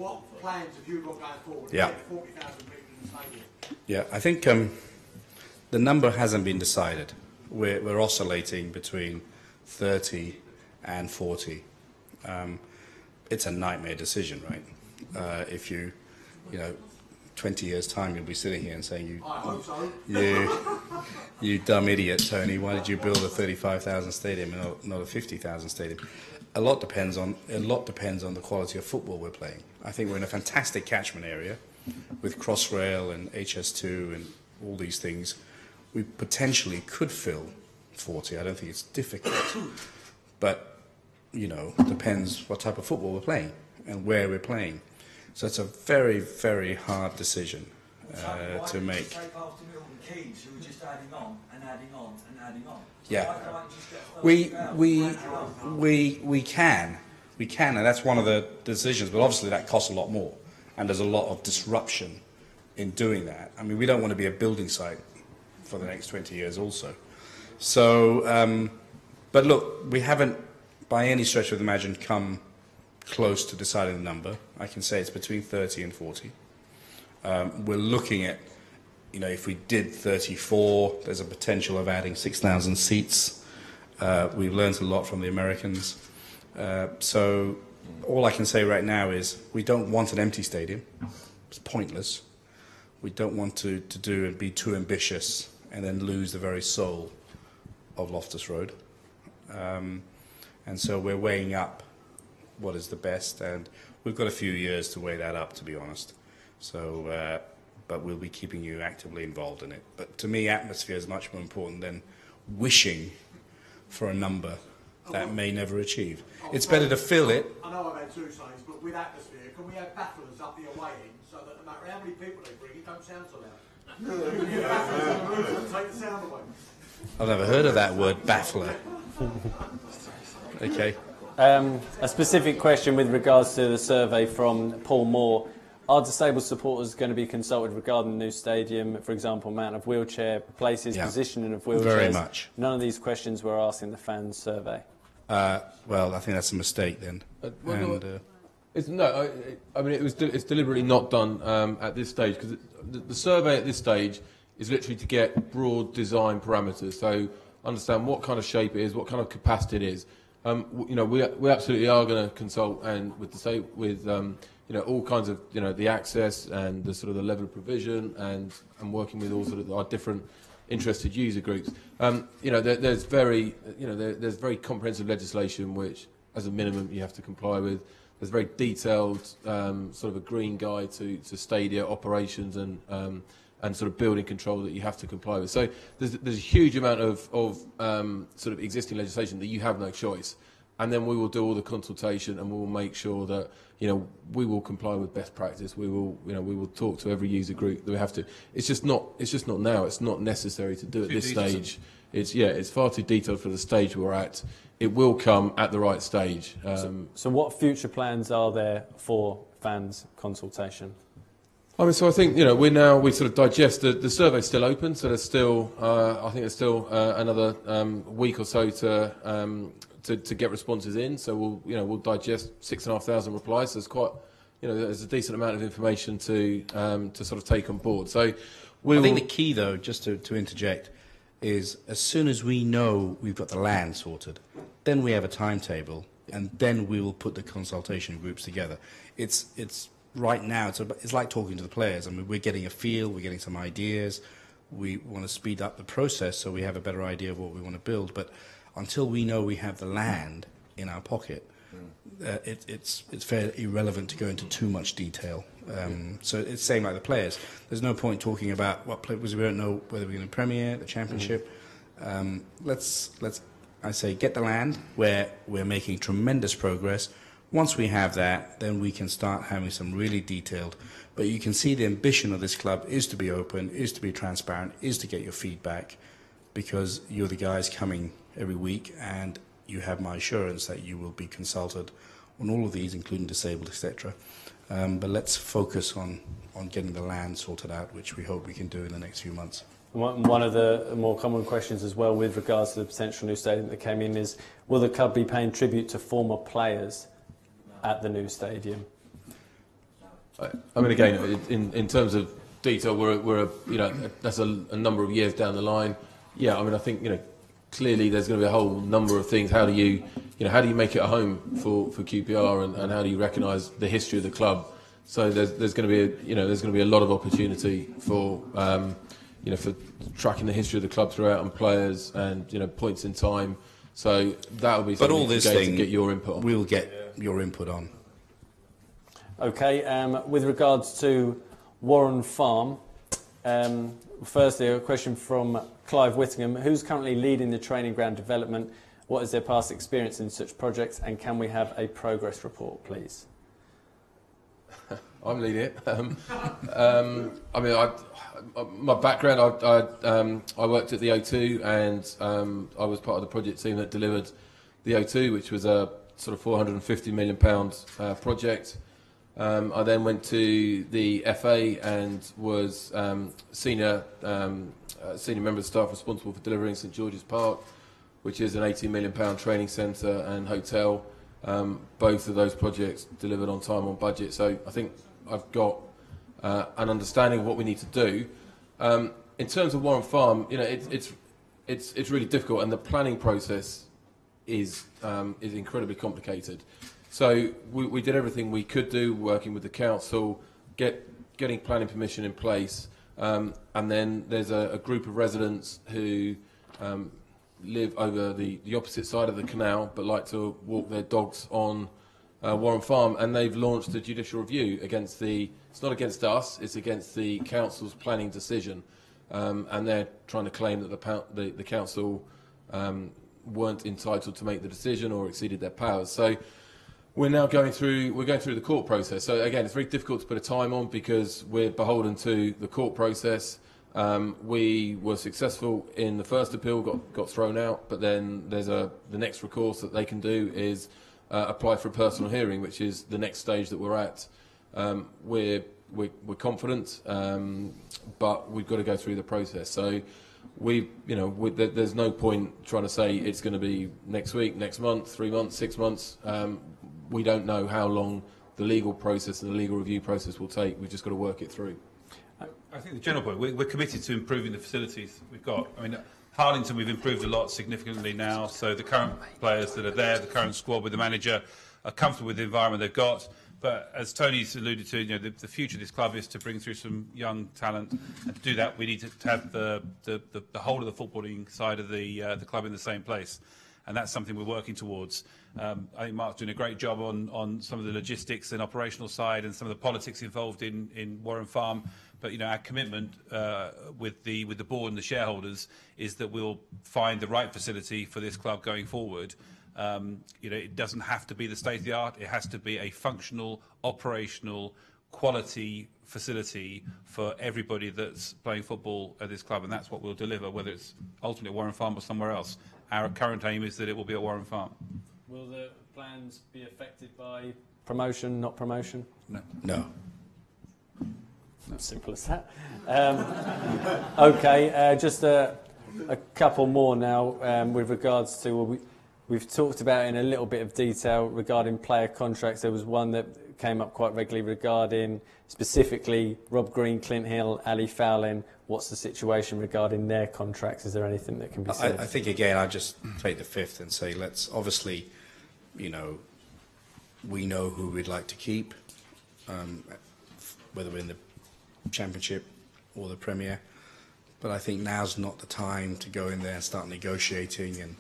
What plans have you got going forward? Yeah. 40,000 people in the stadium. Yeah, I think the number hasn't been decided. We're oscillating between 30 and 40. it's a nightmare decision, right? If you 20 years' time, you'll be sitting here and saying, I hope so. you dumb idiot, Tony, why did you build a 35,000 stadium and not a 50,000 stadium? A lot depends on the quality of football we're playing. I think we're in a fantastic catchment area with Crossrail and HS2 and all these things. We potentially could fill 40. I don't think it's difficult, but depends what type of football we're playing and where we're playing. So it's a very, very hard decision to make. Yeah, we can, and that's one of the decisions. But obviously, that costs a lot more, and there's a lot of disruption in doing that. I mean, we don't want to be a building site for the next 20 years, also. So, but look, we haven't, by any stretch of the imagination, come close to deciding the number. I can say it's between 30 and 40. We're looking at, if we did 34, there's a potential of adding 6,000 seats. We've learned a lot from the Americans. So all I can say right now is we don't want an empty stadium. It's pointless. We don't want to do and be too ambitious and then lose the very soul of Loftus Road. And so we're weighing up what is the best, and we've got a few years to weigh that up, to be honest. So, but we'll be keeping you actively involved in it. But to me, atmosphere is much more important than wishing for a number that may never achieve. It's better to fill it. I know I've had two sayings, but with atmosphere, can we have bafflers up the away end so that no matter how many people they bring, it don't sound so loud? Take the sound away. I've never heard of that word, baffler. Okay. A specific question with regards to the survey from Paul Moore. Are disabled supporters going to be consulted regarding the new stadium, for example, amount of wheelchair places, positioning of wheelchairs? Very much. None of these questions were asked in the fans survey. Well, I think that's a mistake then. It's deliberately not done at this stage, because the survey at this stage is literally to get broad design parameters. So understand what kind of shape it is, what kind of capacity it is. We absolutely are going to consult and with all kinds of the access and the sort of the level of provision and working with all sort of our different interested user groups. There's very comprehensive legislation which, as a minimum, you have to comply with. There's very detailed sort of a green guide to stadia operations and sort of building control that you have to comply with. So there's a huge amount of sort of existing legislation that you have no choice. And then we will do all the consultation, and we will make sure that we will comply with best practice. We will talk to every user group that we have to. It's just not now. It's not necessary to do at this stage. It's far too detailed for the stage we're at. It will come at the right stage. So what future plans are there for fans consultation? I think we sort of digest the survey's still open, so there's still I think there's still another week or so to get responses in. So we'll digest 6,500 replies. So it's quite there's a decent amount of information to sort of take on board. So I think the key, though, just to interject, is as soon as we know we've got the land sorted, then we have a timetable, and then we will put the consultation groups together. It's right now, it's like talking to the players. I mean, we're getting a feel, we're getting some ideas. We want to speed up the process so we have a better idea of what we want to build. But until we know we have the land in our pocket, it's fairly irrelevant to go into too much detail. So it's same like the players. There's no point talking about what players, we don't know whether we're going to Premier, the Championship. Let's I say get the land where we're making tremendous progress. Once we have that, then we can start having some really detailed. But you can see the ambition of this club is to be open, is to be transparent, is to get your feedback, because you're the guys coming every week, and you have my assurance that you will be consulted on all of these, including disabled, etc. But let's focus on getting the land sorted out, which we hope we can do in the next few months. One of the more common questions as well with regards to the potential new stadium that came in is, will the club be paying tribute to former players at the new stadium? I mean, again, in terms of detail, we're that's a number of years down the line. Yeah, I mean, I think clearly there's going to be a whole number of things. How do you make it a home for QPR, and how do you recognise the history of the club? So there's going to be a lot of opportunity for for tracking the history of the club throughout, and players, and points in time. So that will be something to get your input on. We'll get your input on. Okay, with regards to Warren Farm, firstly a question from Clive Whittingham. Who's currently leading the training ground development? What is their past experience in such projects, and can we have a progress report, please? I'm leading it. My background, I worked at the O2, and I was part of the project team that delivered the O2, which was a sort of £450 million project. I then went to the FA and was senior member of staff responsible for delivering St George's Park, which is an £18 million training centre and hotel. Both of those projects delivered on time, on budget. So I think I've got an understanding of what we need to do. In terms of Warren Farm, it's really difficult, and the planning process is incredibly complicated. So we did everything we could do, working with the council, getting planning permission in place, and then there's a group of residents who live over the opposite side of the canal, but like to walk their dogs on Warren Farm, and they've launched a judicial review against it's not against us, it's against the council's planning decision, and they're trying to claim that the council weren't entitled to make the decision or exceeded their powers. So we're now going through the court process. So again, it's very difficult to put a time on because we're beholden to the court process. We were successful in the first appeal, got thrown out, but then there's the next recourse that they can do is apply for a personal hearing, which is the next stage that we're at. We're confident, but we've got to go through the process. So there's no point trying to say it's going to be next week, next month, 3 months, 6 months. We don't know how long the legal process and the legal review process will take. We've just got to work it through. I think the general point, we're committed to improving the facilities we've got. I mean, Harlington, we've improved a lot significantly now, so the current players that are there, the current squad with the manager, are comfortable with the environment they've got. But as Tony's alluded to, the future of this club is to bring through some young talent, and to do that we need to have the whole of the footballing side of the club in the same place. And that's something we're working towards. I think Mark's doing a great job on some of the logistics and operational side and some of the politics involved in Warren Farm. But our commitment with the board and the shareholders is that we'll find the right facility for this club going forward. It doesn't have to be the state of the art. It has to be a functional, operational, quality facility for everybody that's playing football at this club, and that's what we'll deliver, whether it's ultimately at Warren Farm or somewhere else. Our current aim is that it will be at Warren Farm. Will the plans be affected by promotion, not promotion? No. Simple as that. Okay, just a couple more now with regards to we've talked about in a little bit of detail regarding player contracts. There was one that came up quite regularly regarding specifically Rob Green, Clint Hill, Ali Fowlin. What's the situation regarding their contracts? Is there anything that can be said? I think, again, I just take the fifth and say let's obviously, we know who we'd like to keep, whether we're in the Championship or the Premier. But I think now's not the time to go in there and start negotiating and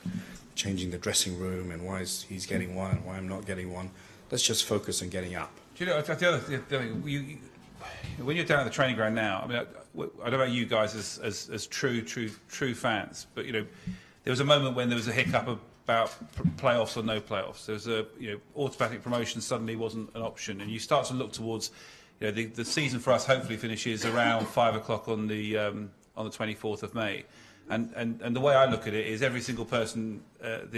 changing the dressing room and why is he's getting one and why I'm not getting one. Let's just focus on getting up. Do you know, the other thing, when you're down at the training ground now, I mean, I don't know about you guys as true fans, but there was a moment when there was a hiccup about playoffs or no playoffs. There was automatic promotion suddenly wasn't an option, and you start to look towards the season for us hopefully finishes around 5 o'clock on the 24th of May. And the way I look at it is every single person in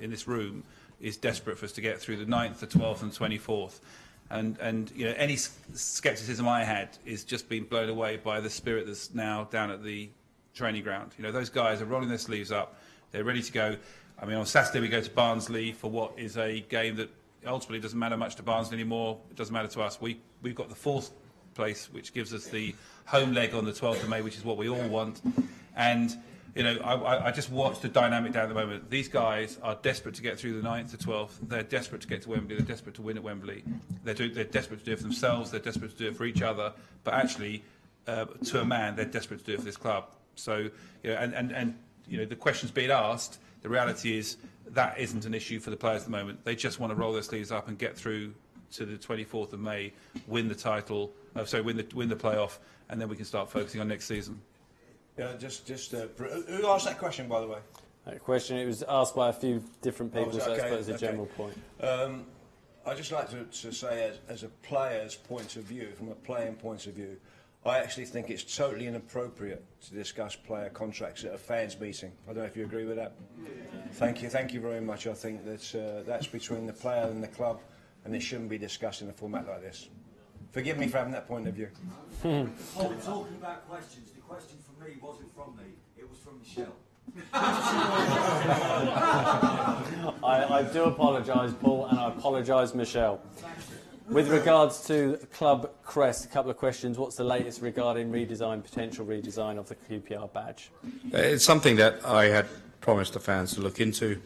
this room is desperate for us to get through the 9th, the 12th and 24th. And any scepticism I had is just being blown away by the spirit that's now down at the training ground. Those guys are rolling their sleeves up. They're ready to go. I mean, on Saturday we go to Barnsley for what is a game that ultimately doesn't matter much to Barnsley anymore. It doesn't matter to us. We've got the 4th place, which gives us the home leg on the 12th of May, which is what we all want. And you know, I just watched the dynamic down at the moment. These guys are desperate to get through the 9th to 12th. They're desperate to get to Wembley. They're desperate to win at Wembley. They're desperate to do it for themselves. They're desperate to do it for each other. But actually, to a man, they're desperate to do it for this club. So, you know, and you know, the questions being asked, the reality is that isn't an issue for the players at the moment. They just want to roll their sleeves up and get through to the 24th of May, win the title, win the playoff, and then we can start focusing on next season. Yeah, who asked that question, by the way? That question, it was asked by a few different people, so I suppose it's a general point. I'd just like to say, as a player's point of view, from a playing point of view, I actually think it's totally inappropriate to discuss player contracts at a fans meeting. I don't know if you agree with that. Thank you very much. I think that's between the player and the club, and it shouldn't be discussed in a format like this. Forgive me for having that point of view. Talking about questions, the question from me wasn't from me, it was from Michelle. I do apologise, Paul, and I apologise, Michelle. With regards to club crest, a couple of questions. What's the latest regarding potential redesign of the QPR badge? It's something that I had promised the fans to look into.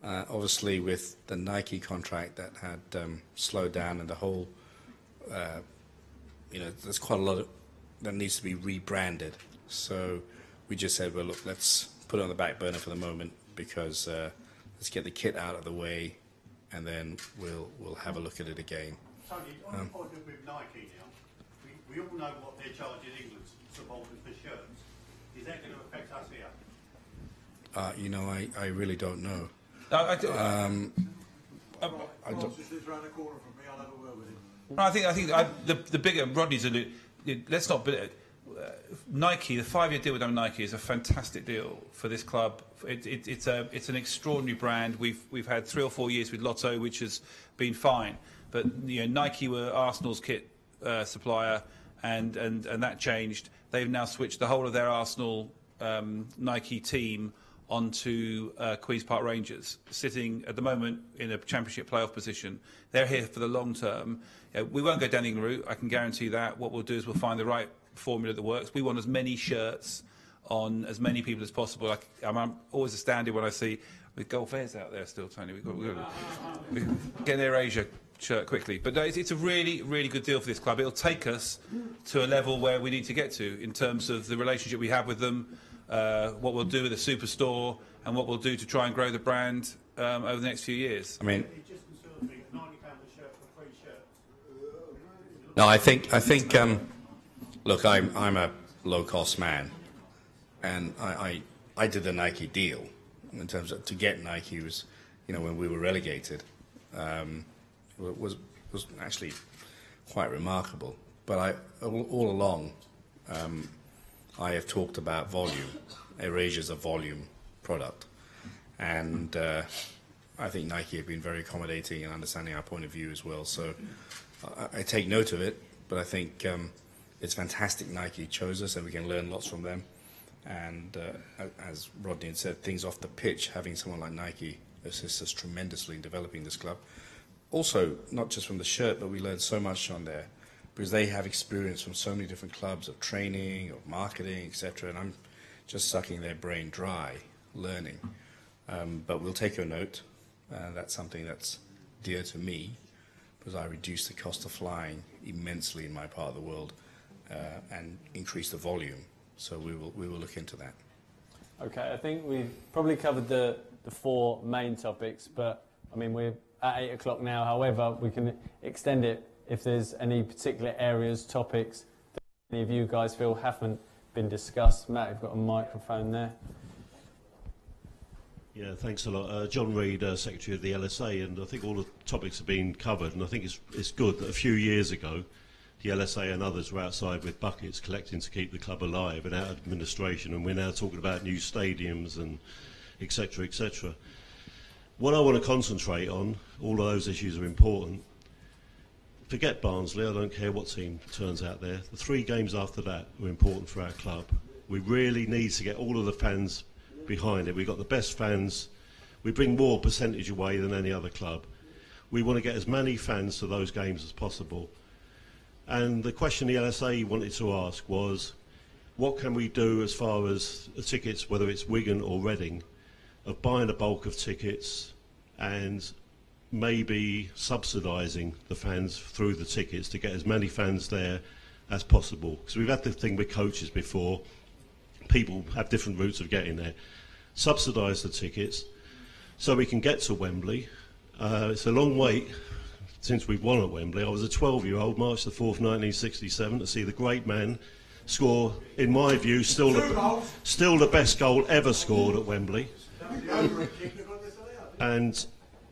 Obviously, with the Nike contract that had slowed down, and the whole, you know, there's quite a lot that needs to be rebranded. So we just said, well, look, let's put it on the back burner for the moment, because let's get the kit out of the way, and then we'll have a look at it again. Tony, on the point with Nike now, we all know what they're charging England's supporters for shirts. Is that going to affect us here? You know, I really don't know. Francis lives around the corner from me. I'll have a word with him. I think the bigger Rodney's let's not. Nike, the 5-year deal with Nike is a fantastic deal for this club. It's an extraordinary brand. We've had 3 or 4 years with Lotto, which has been fine. But you know, Nike were Arsenal's kit supplier, and that changed. They've now switched the whole of their Arsenal Nike team onto Queen's Park Rangers, sitting at the moment in a Championship playoff position. They're here for the long term. We won't go down the England route, I can guarantee that. What we'll do is we'll find the right formula that works. We want as many shirts on as many people as possible. I'm always astounded when I see with Gold Fairs out there still, Tony. We've got to get their Asia shirt quickly. But no, it's a really, really good deal for this club. It'll take us to a level where we need to get to in terms of the relationship we have with them, what we'll do with the superstore, and what we'll do to try and grow the brand over the next few years. I mean, It just concerns me, £90 a shirt for 3 shirts. no, I think. Look, I'm a low-cost man, and I did the Nike deal in terms of to get Nike was, you know, when we were relegated, was actually quite remarkable. But all along, I have talked about volume. Erasure's a volume product, and I think Nike have been very accommodating and understanding our point of view as well. So I take note of it, but I think it's fantastic Nike chose us, and we can learn lots from them. And as Rodney had said, things off the pitch, having someone like Nike assists us tremendously in developing this club. Also, not just from the shirt, but we learned so much on there, because they have experience from so many different clubs of training, of marketing, etc. And I'm just sucking their brain dry, learning. But we'll take your note. That's something that's dear to me, because I reduce the cost of flying immensely in my part of the world, and increase the volume. So we will look into that. Okay, I think we've probably covered the 4 main topics, but I mean, we're at 8 o'clock now. However, we can extend it if there's any particular areas, topics that any of you guys feel haven't been discussed. Matt, you've got a microphone there. Yeah, thanks a lot. John Reid, Secretary of the LSA, and I think all the topics have been covered, and I think it's good that a few years ago the LSA and others were outside with buckets collecting to keep the club alive and out of administration, and we're now talking about new stadiums and etc, etc. What I want to concentrate on, all of those issues are important. Forget Barnsley, I don't care what team turns out there. The 3 games after that were important for our club. We really need to get all of the fans behind it. We've got the best fans. We bring more percentage away than any other club. We want to get as many fans to those games as possible. And the question the LSA wanted to ask was, what can we do as far as the tickets, whether it's Wigan or Reading, of buying a bulk of tickets and maybe subsidising the fans through the tickets to get as many fans there as possible. Because we've had the thing with coaches before, people have different routes of getting there. Subsidise the tickets so we can get to Wembley. It's a long wait since we've won at Wembley. I was a 12-year-old, March the 4th, 1967, to see the great man score, in my view, still the best goal ever scored at Wembley. And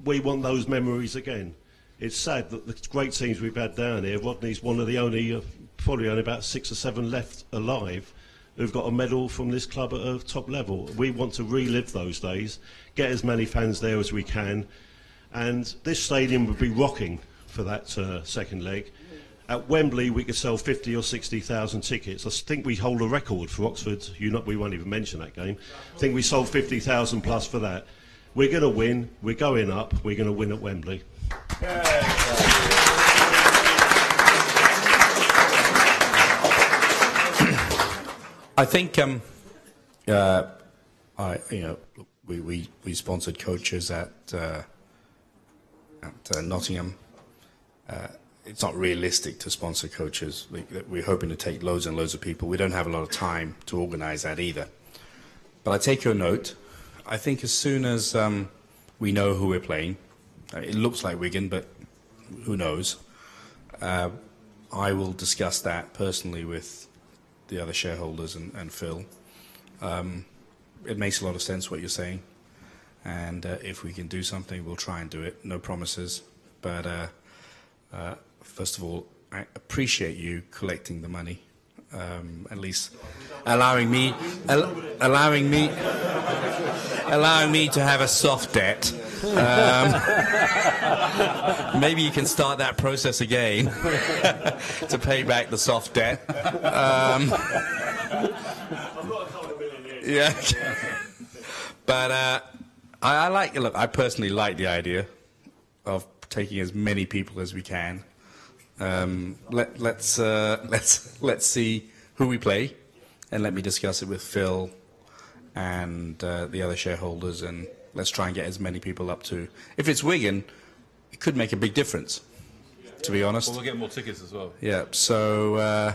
we want those memories again. It's sad that the great teams we've had down here, Rodney's one of the only, probably only about 6 or 7 left alive, who've got a medal from this club at a top level. We want to relive those days, get as many fans there as we can, and this stadium would be rocking for that second leg. At Wembley, we could sell 50 or 60,000 tickets. I think we hold a record for Oxford. We won't even mention that game. I think we sold 50,000 plus for that. We're going to win. We're going up. We're going to win at Wembley. I think we sponsored coaches at Nottingham. It's not realistic to sponsor coaches. We're hoping to take loads and loads of people. We don't have a lot of time to organise that either. But I take your note. I think as soon as we know who we're playing, it looks like Wigan, but who knows, I will discuss that personally with the other shareholders and Phil. It makes a lot of sense what you're saying, and if we can do something, we'll try and do it. No promises, but first of all, I appreciate you collecting the money, at least allowing me to have a soft debt. Maybe you can start that process again to pay back the soft debt. Yeah, but I personally like the idea of taking as many people as we can. Let's see who we play, and let me discuss it with Phil and the other shareholders, and let's try and get as many people up to. If it's Wigan, it could make a big difference, to be honest. Well, we'll get more tickets as well. Yeah. So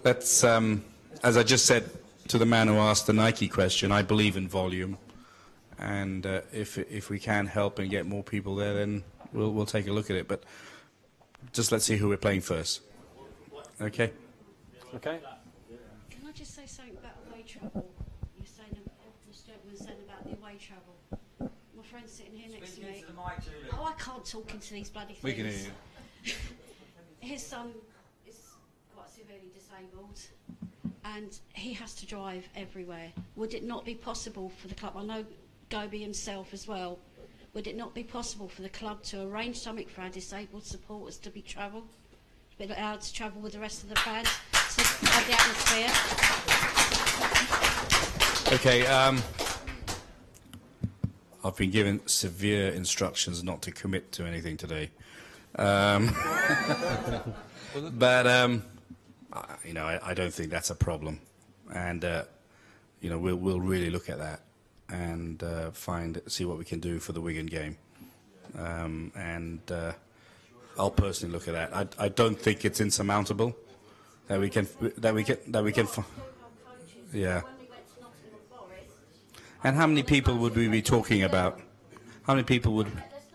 let's, as I just said to the man who asked the Nike question, I believe in volume, and if we can help and get more people there, then we'll take a look at it. But just let's see who we're playing first. Okay. Okay. Can I just say something about away travel? You're saying, this gentleman was saying about the away travel. My friend's sitting here next to me. Oh, I can't talk into these bloody things. We can hear you. His son is quite severely disabled, and he has to drive everywhere. Would it not be possible for the club? I know Gobi himself as well. Would it not be possible for the club to arrange something for our disabled supporters to be allowed to travel with the rest of the fans to have the atmosphere? Okay. I've been given severe instructions not to commit to anything today. But I don't think that's a problem, and we'll really look at that and see what we can do for the Wigan game, and I'll personally look at that. I don't think it's insurmountable that we can. Yeah. And how many people would we be talking about? How many people would? It's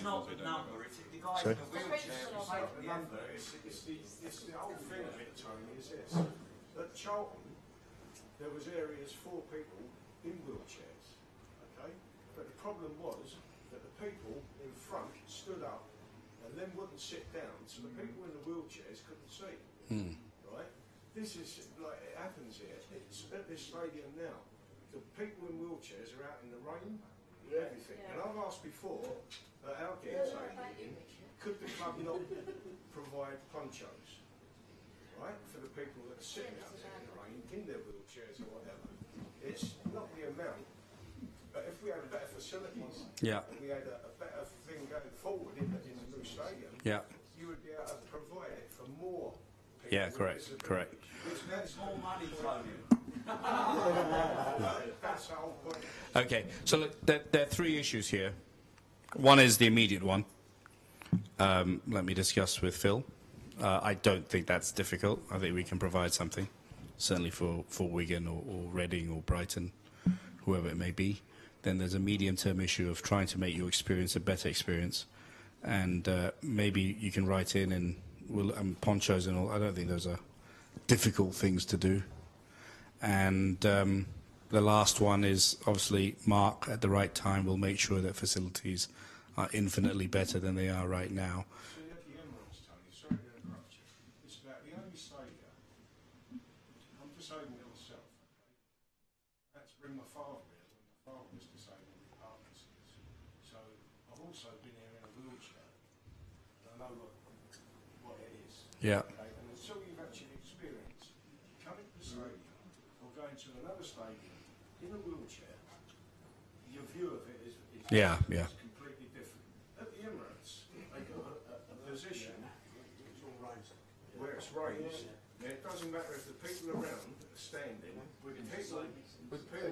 not the number, it's the guys in the wheelchair who take the number. It's the whole thing of it, Tony, is this. At Charlton, there was areas for people in wheelchairs, okay? But the problem was that the people in front stood up and then wouldn't sit down, so the people in the wheelchairs couldn't see, right? This is, like, it happens here. It's at this stadium now. The people in wheelchairs are out in the rain, everything. And I've asked before, at our games meeting, could the club not provide ponchos, right, for the people that are sitting out there in the rain, in their wheelchairs or whatever? It's not the amount, but if we had better facilities, Yeah. and we had a better thing going forward in the new stadium, Yeah. you would be able to provide it for more people. Yeah. Correct. with Correct. Which That's more money, Tony. That's the whole point. Okay, so look, there are three issues here. One is the immediate one. Let me discuss with Phil. I don't think that's difficult. I think we can provide something, certainly for Wigan or Reading or Brighton, whoever it may be. Then there's a medium-term issue of trying to make your experience a better experience. And maybe you can write in and ponchos and all. I don't think those are difficult things to do. And the last one is obviously Mark at the right time will make sure that facilities are infinitely better than they are right now. So at the Emirates, Tony, sorry to interrupt you. It's about the only stadium. I'm disabled myself, okay? I had to bring my father here when my father was disabled with Parkinson's. So I've also been here in a wheelchair. And I know what it is. Yeah. Okay? And until you've actually experienced coming to the stadium or going to another stadium in a wheelchair, your view of it is Yeah. completely different. At the Emirates, they got a position where it's raised. Now, it doesn't matter if the people around are standing, with people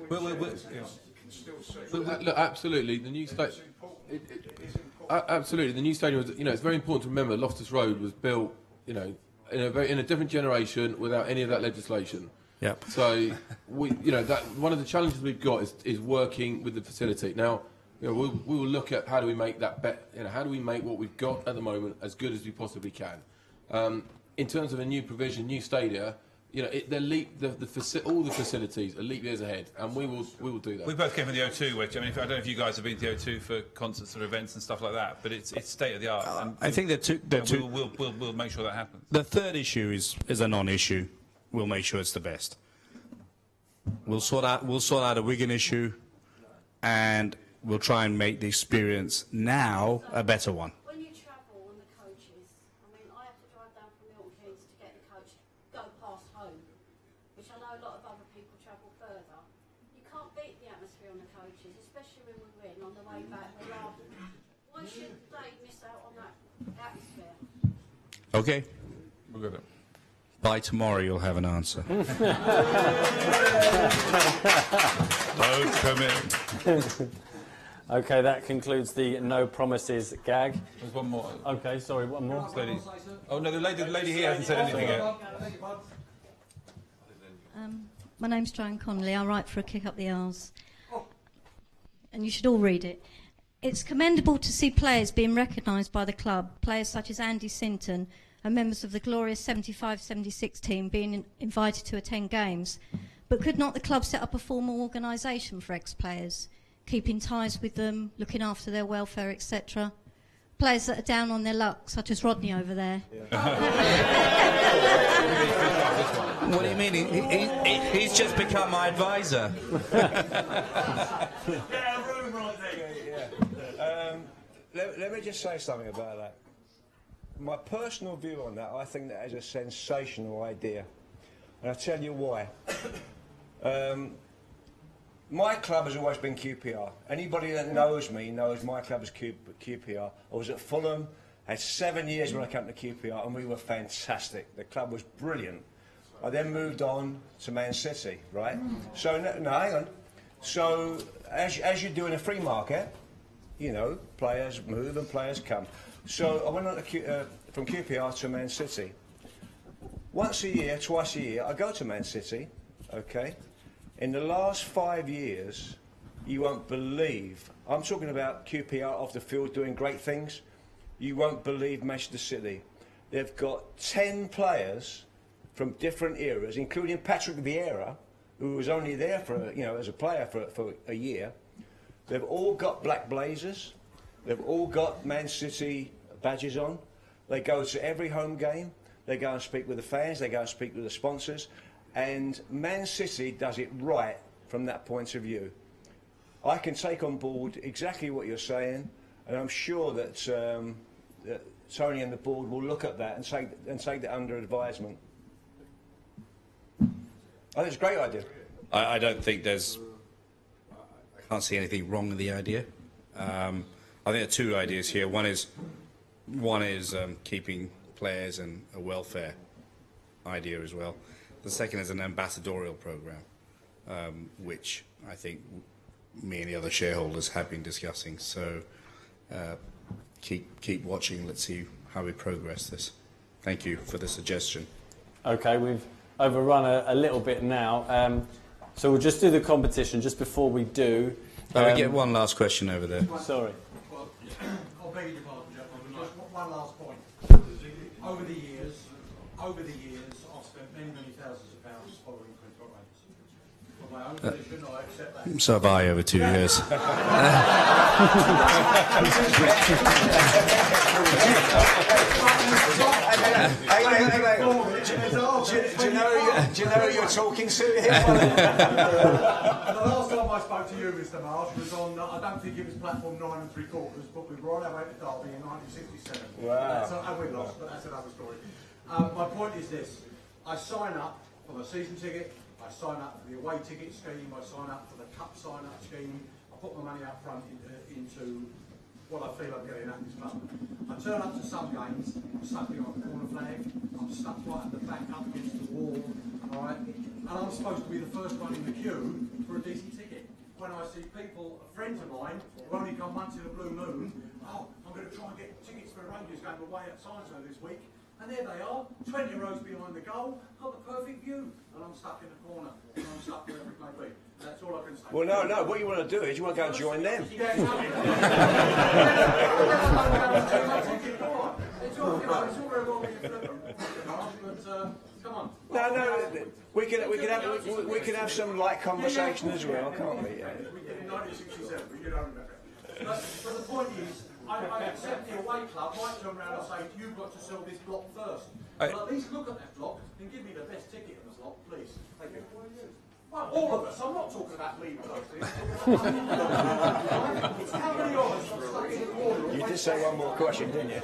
can still see. Look, absolutely, the new stadium. Absolutely, the new stadium. It's very important to remember. Loftus Road was built, in a different generation without any of that legislation. Yep. So that one of the challenges we've got is working with the facility. Now, we will look at how do we make that better. How do we make what we've got at the moment as good as we possibly can. In terms of a new provision, new stadia, all the facilities are leap years ahead, and we will do that. We both came from the O2, which I don't know if you guys have been to the O2 for concerts or events and stuff like that, but it's state of the art. I think we'll make sure that happens. The third issue is a non-issue. We'll make sure it's the best. We'll sort out a Wigan issue, and we'll try and make the experience now a better one. When you travel on the coaches, I have to drive down from Milton Keynes to get the coach, go past home, which I know a lot of other people travel further. You can't beat the atmosphere on the coaches, especially when we win on the way back. We're laughing. Why should they miss out on that atmosphere? Okay. We'll get it. By tomorrow, you'll have an answer. Don't come in. Okay, that concludes the no promises gag. There's one more. Okay, sorry, one more. Lady. Oh no, the lady here hasn't said anything yet. My name's Joan Connolly. I write for a Kick Up the Arse. And you should all read it. It's commendable to see players being recognised by the club, players such as Andy Sinton and members of the glorious 75-76 team being invited to attend games. But could not the club set up a formal organisation for ex-players, keeping ties with them, looking after their welfare, etc.? Players that are down on their luck, such as Rodney over there. What do you mean? He's just become my advisor. Let me just say something about that. My personal view on that, I think that is a sensational idea. And I'll tell you why. My club has always been QPR. Anybody that knows me knows my club is QPR. I was at Fulham, had 7 years when I came to QPR, and we were fantastic. The club was brilliant. I then moved on to Man City, right? So, no, hang on. So, as you do in a free market, players move and players come. So I went on from QPR to Man City. Once a year, twice a year, I go to Man City, okay? In the last 5 years, you won't believe, I'm talking about QPR off the field doing great things, you won't believe Manchester City. They've got 10 players from different eras, including Patrick Vieira, who was only there for, as a player for a year. They've all got black blazers. They've all got Man City badges on. They go to every home game. They go and speak with the fans. They go and speak with the sponsors. And Man City does it right from that point of view. I can take on board exactly what you're saying, and I'm sure that, that Tony and the board will look at that and take that under advisement. I think it's a great idea. I don't think there's... I can't see anything wrong with the idea. I think there are two ideas here. One is keeping players and a welfare idea as well. The second is an ambassadorial program, which I think me and the other shareholders have been discussing. So keep watching. Let's see how we progress this. Thank you for the suggestion. Okay, we've overrun a little bit now. So we'll just do the competition just before we do. We get one last question over there. Sorry. Well, I'll beg your pardon, gentlemen. Just one last point. Over the years, I've spent many thousands of pounds following Kranjcar races. For my own position, I accept that. So have I over 2 years. Do you know who you're talking to here? The last time I spoke to you, Mr. Marsh, was on, I don't think it was platform 9 3/4, but we were on our way to Derby in 1967. Wow. And we lost, but that's another story. My point is this. I sign up for the season ticket, I sign up for the away ticket scheme, I sign up for the cup sign-up scheme, I put my money up front into what I feel I'm getting at this club. I turn up to some games, I'm stuck behind the corner flag, I'm stuck right at the back up against the wall, alright? And I'm supposed to be the first one in the queue for a decent ticket. When I see people, friends of mine, who only come once in a blue moon, oh, I'm going to try and get tickets for a Rangers game away at so-and-so this week. And there they are, 20 rows behind the goal, got the perfect view. And I'm stuck in the corner, and I'm stuck wherever it may be. That's all I can say. Well, no, what you want to do is you want to go and join them. It's all very well being flippant, but come on. No, we can have some light conversation as well, can't we? Yeah. We did in 1967, we did over that. But the point is, I accept the away club might turn around and say, you've got to sell this block first. But at least look at that block and give me the best ticket in the block, please. Thank you. Well, all of us. I'm not talking about me personally. How many of us are stuck in the corner? You did say one more question, didn't you?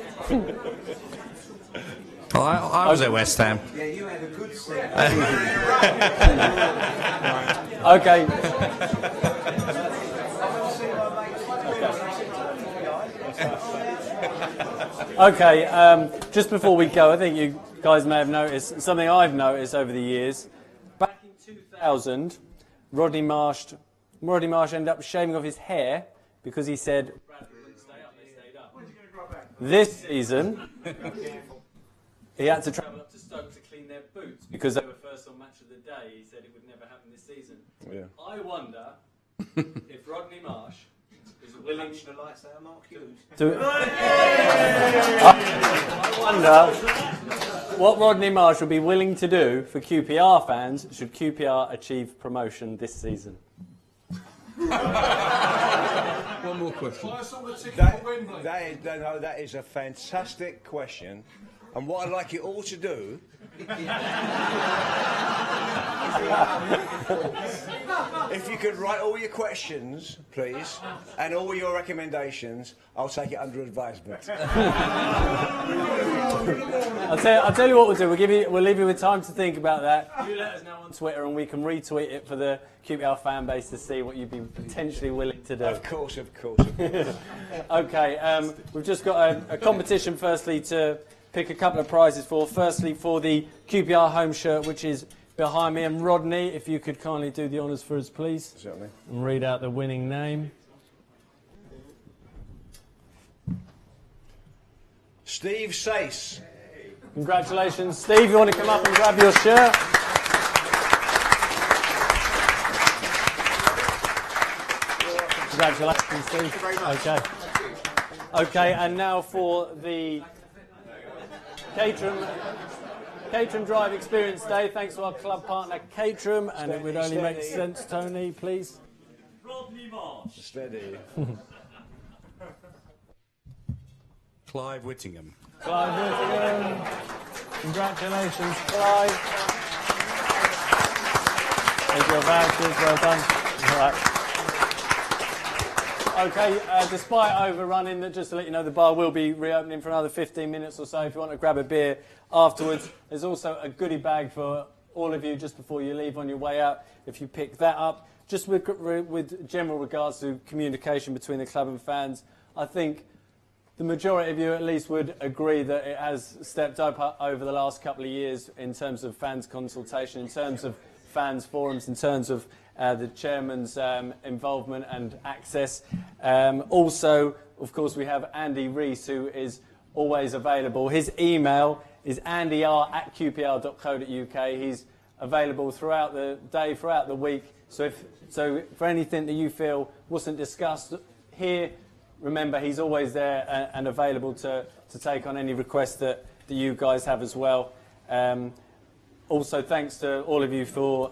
Well, I was at West Ham. Yeah, you had a good seat. Okay. Okay, just before we go, I think you guys may have noticed something I've noticed over the years. Back in 2000, Rodney Marsh ended up shaving off his hair because he said Bradford wouldn't stay up, they stayed up. This season, he had to travel up to Stoke to clean their boots because they were first on Match of the Day. He said it would never happen this season. Yeah. I wonder if Rodney Marsh is willing to I wonder what Rodney Marsh would be willing to do for QPR fans should QPR achieve promotion this season. One more question. That is a fantastic question. And what I'd like you all to do if you could write all your questions, please, and all your recommendations, I'll take it under advisement. I'll tell you what we'll do. We'll leave you with time to think about that. You let us know on Twitter, and we can retweet it for the QPR fan base to see what you'd be potentially willing to do. Of course. Okay, we've just got a competition. Firstly, to pick a couple of prizes for. Firstly, for the QPR home shirt, which is behind me. And Rodney, if you could kindly do the honours for us, please. Certainly. And read out the winning name. Steve Sace. Congratulations, Steve. You want to come up and grab your shirt? Congratulations, Steve. Thank you very much. Okay, and now for the Caterham Drive Experience Day. Thanks to our club partner, Caterham, and it would only make sense, Tony, please. Rodney Marsh. Steady. Clive Whittingham. Clive Whittingham. Congratulations, Clive. There's your vouchers, well done. All right. Okay, despite overrunning, just to let you know, the bar will be reopening for another 15 minutes or so. If you want to grab a beer afterwards, there's also a goodie bag for all of you just before you leave on your way out, if you pick that up. Just with general regards to communication between the club and fans, I think the majority of you at least would agree that it has stepped up over the last couple of years in terms of fans consultation, in terms of fans forums, in terms of the chairman's involvement and access. Also, of course, we have Andy Rees, who is always available. His email is andyr@qpr.co.uk. He's available throughout the day, throughout the week. So for anything that you feel wasn't discussed here, remember, he's always there and available to take on any requests that you guys have as well. Also, thanks to all of you for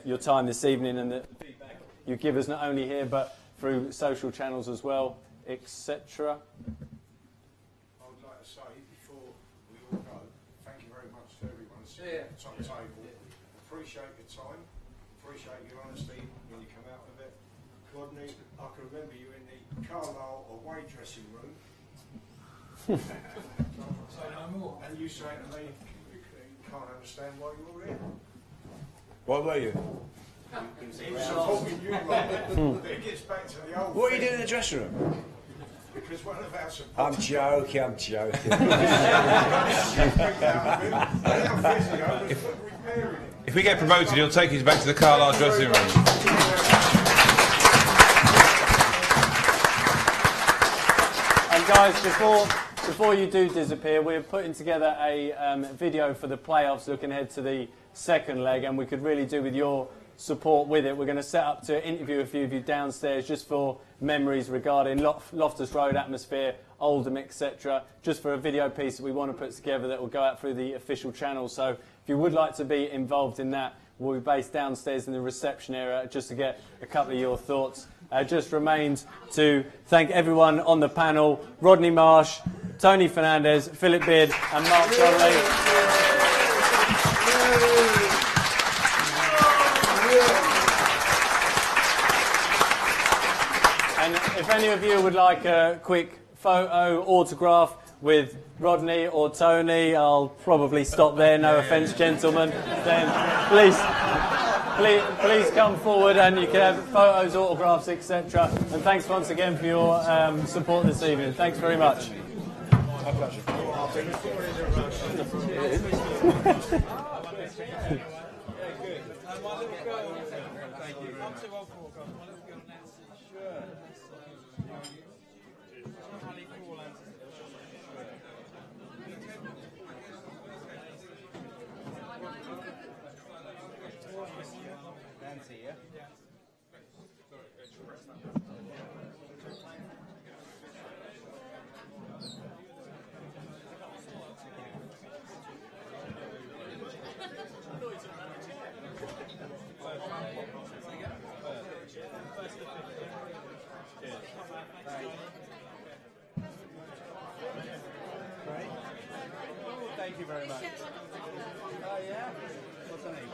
your time this evening and the feedback you give us, not only here, but through social channels as well, etc. I would like to say, before we all go, thank you very much to everyone sitting at the top table. Appreciate your time, appreciate your honesty when you come out of it. Rodney, I can remember you in the Carlisle away dressing room. And you saying to me, you can't understand why you're here. Why were you? He was supporting you, but it gets back to the old. What are you doing in the dressing room? Because one of our supporters. I'm joking, I'm joking. If we get promoted, he'll take us back to the Carlisle dressing room. And guys, before you do disappear, we're putting together a video for the playoffs looking ahead to the second leg, and we could really do with your support with it. We're going to set up to interview a few of you downstairs just for memories regarding Loftus Road atmosphere, Oldham, etc. Just for a video piece that we want to put together that will go out through the official channel. So if you would like to be involved in that, we'll be based downstairs in the reception area just to get a couple of your thoughts. Just remains to thank everyone on the panel: Rodney Marsh, Tony Fernandes, Philip Beard and Mark Donnelly. And if any of you would like a quick photo autograph with Rodney or Tony, I'll probably stop there, no offence gentlemen, then please come forward and you can have photos, autographs, etc. And thanks once again for your support this evening. Thanks very much. My pleasure. Thank you very much. Oh yeah? What's her name?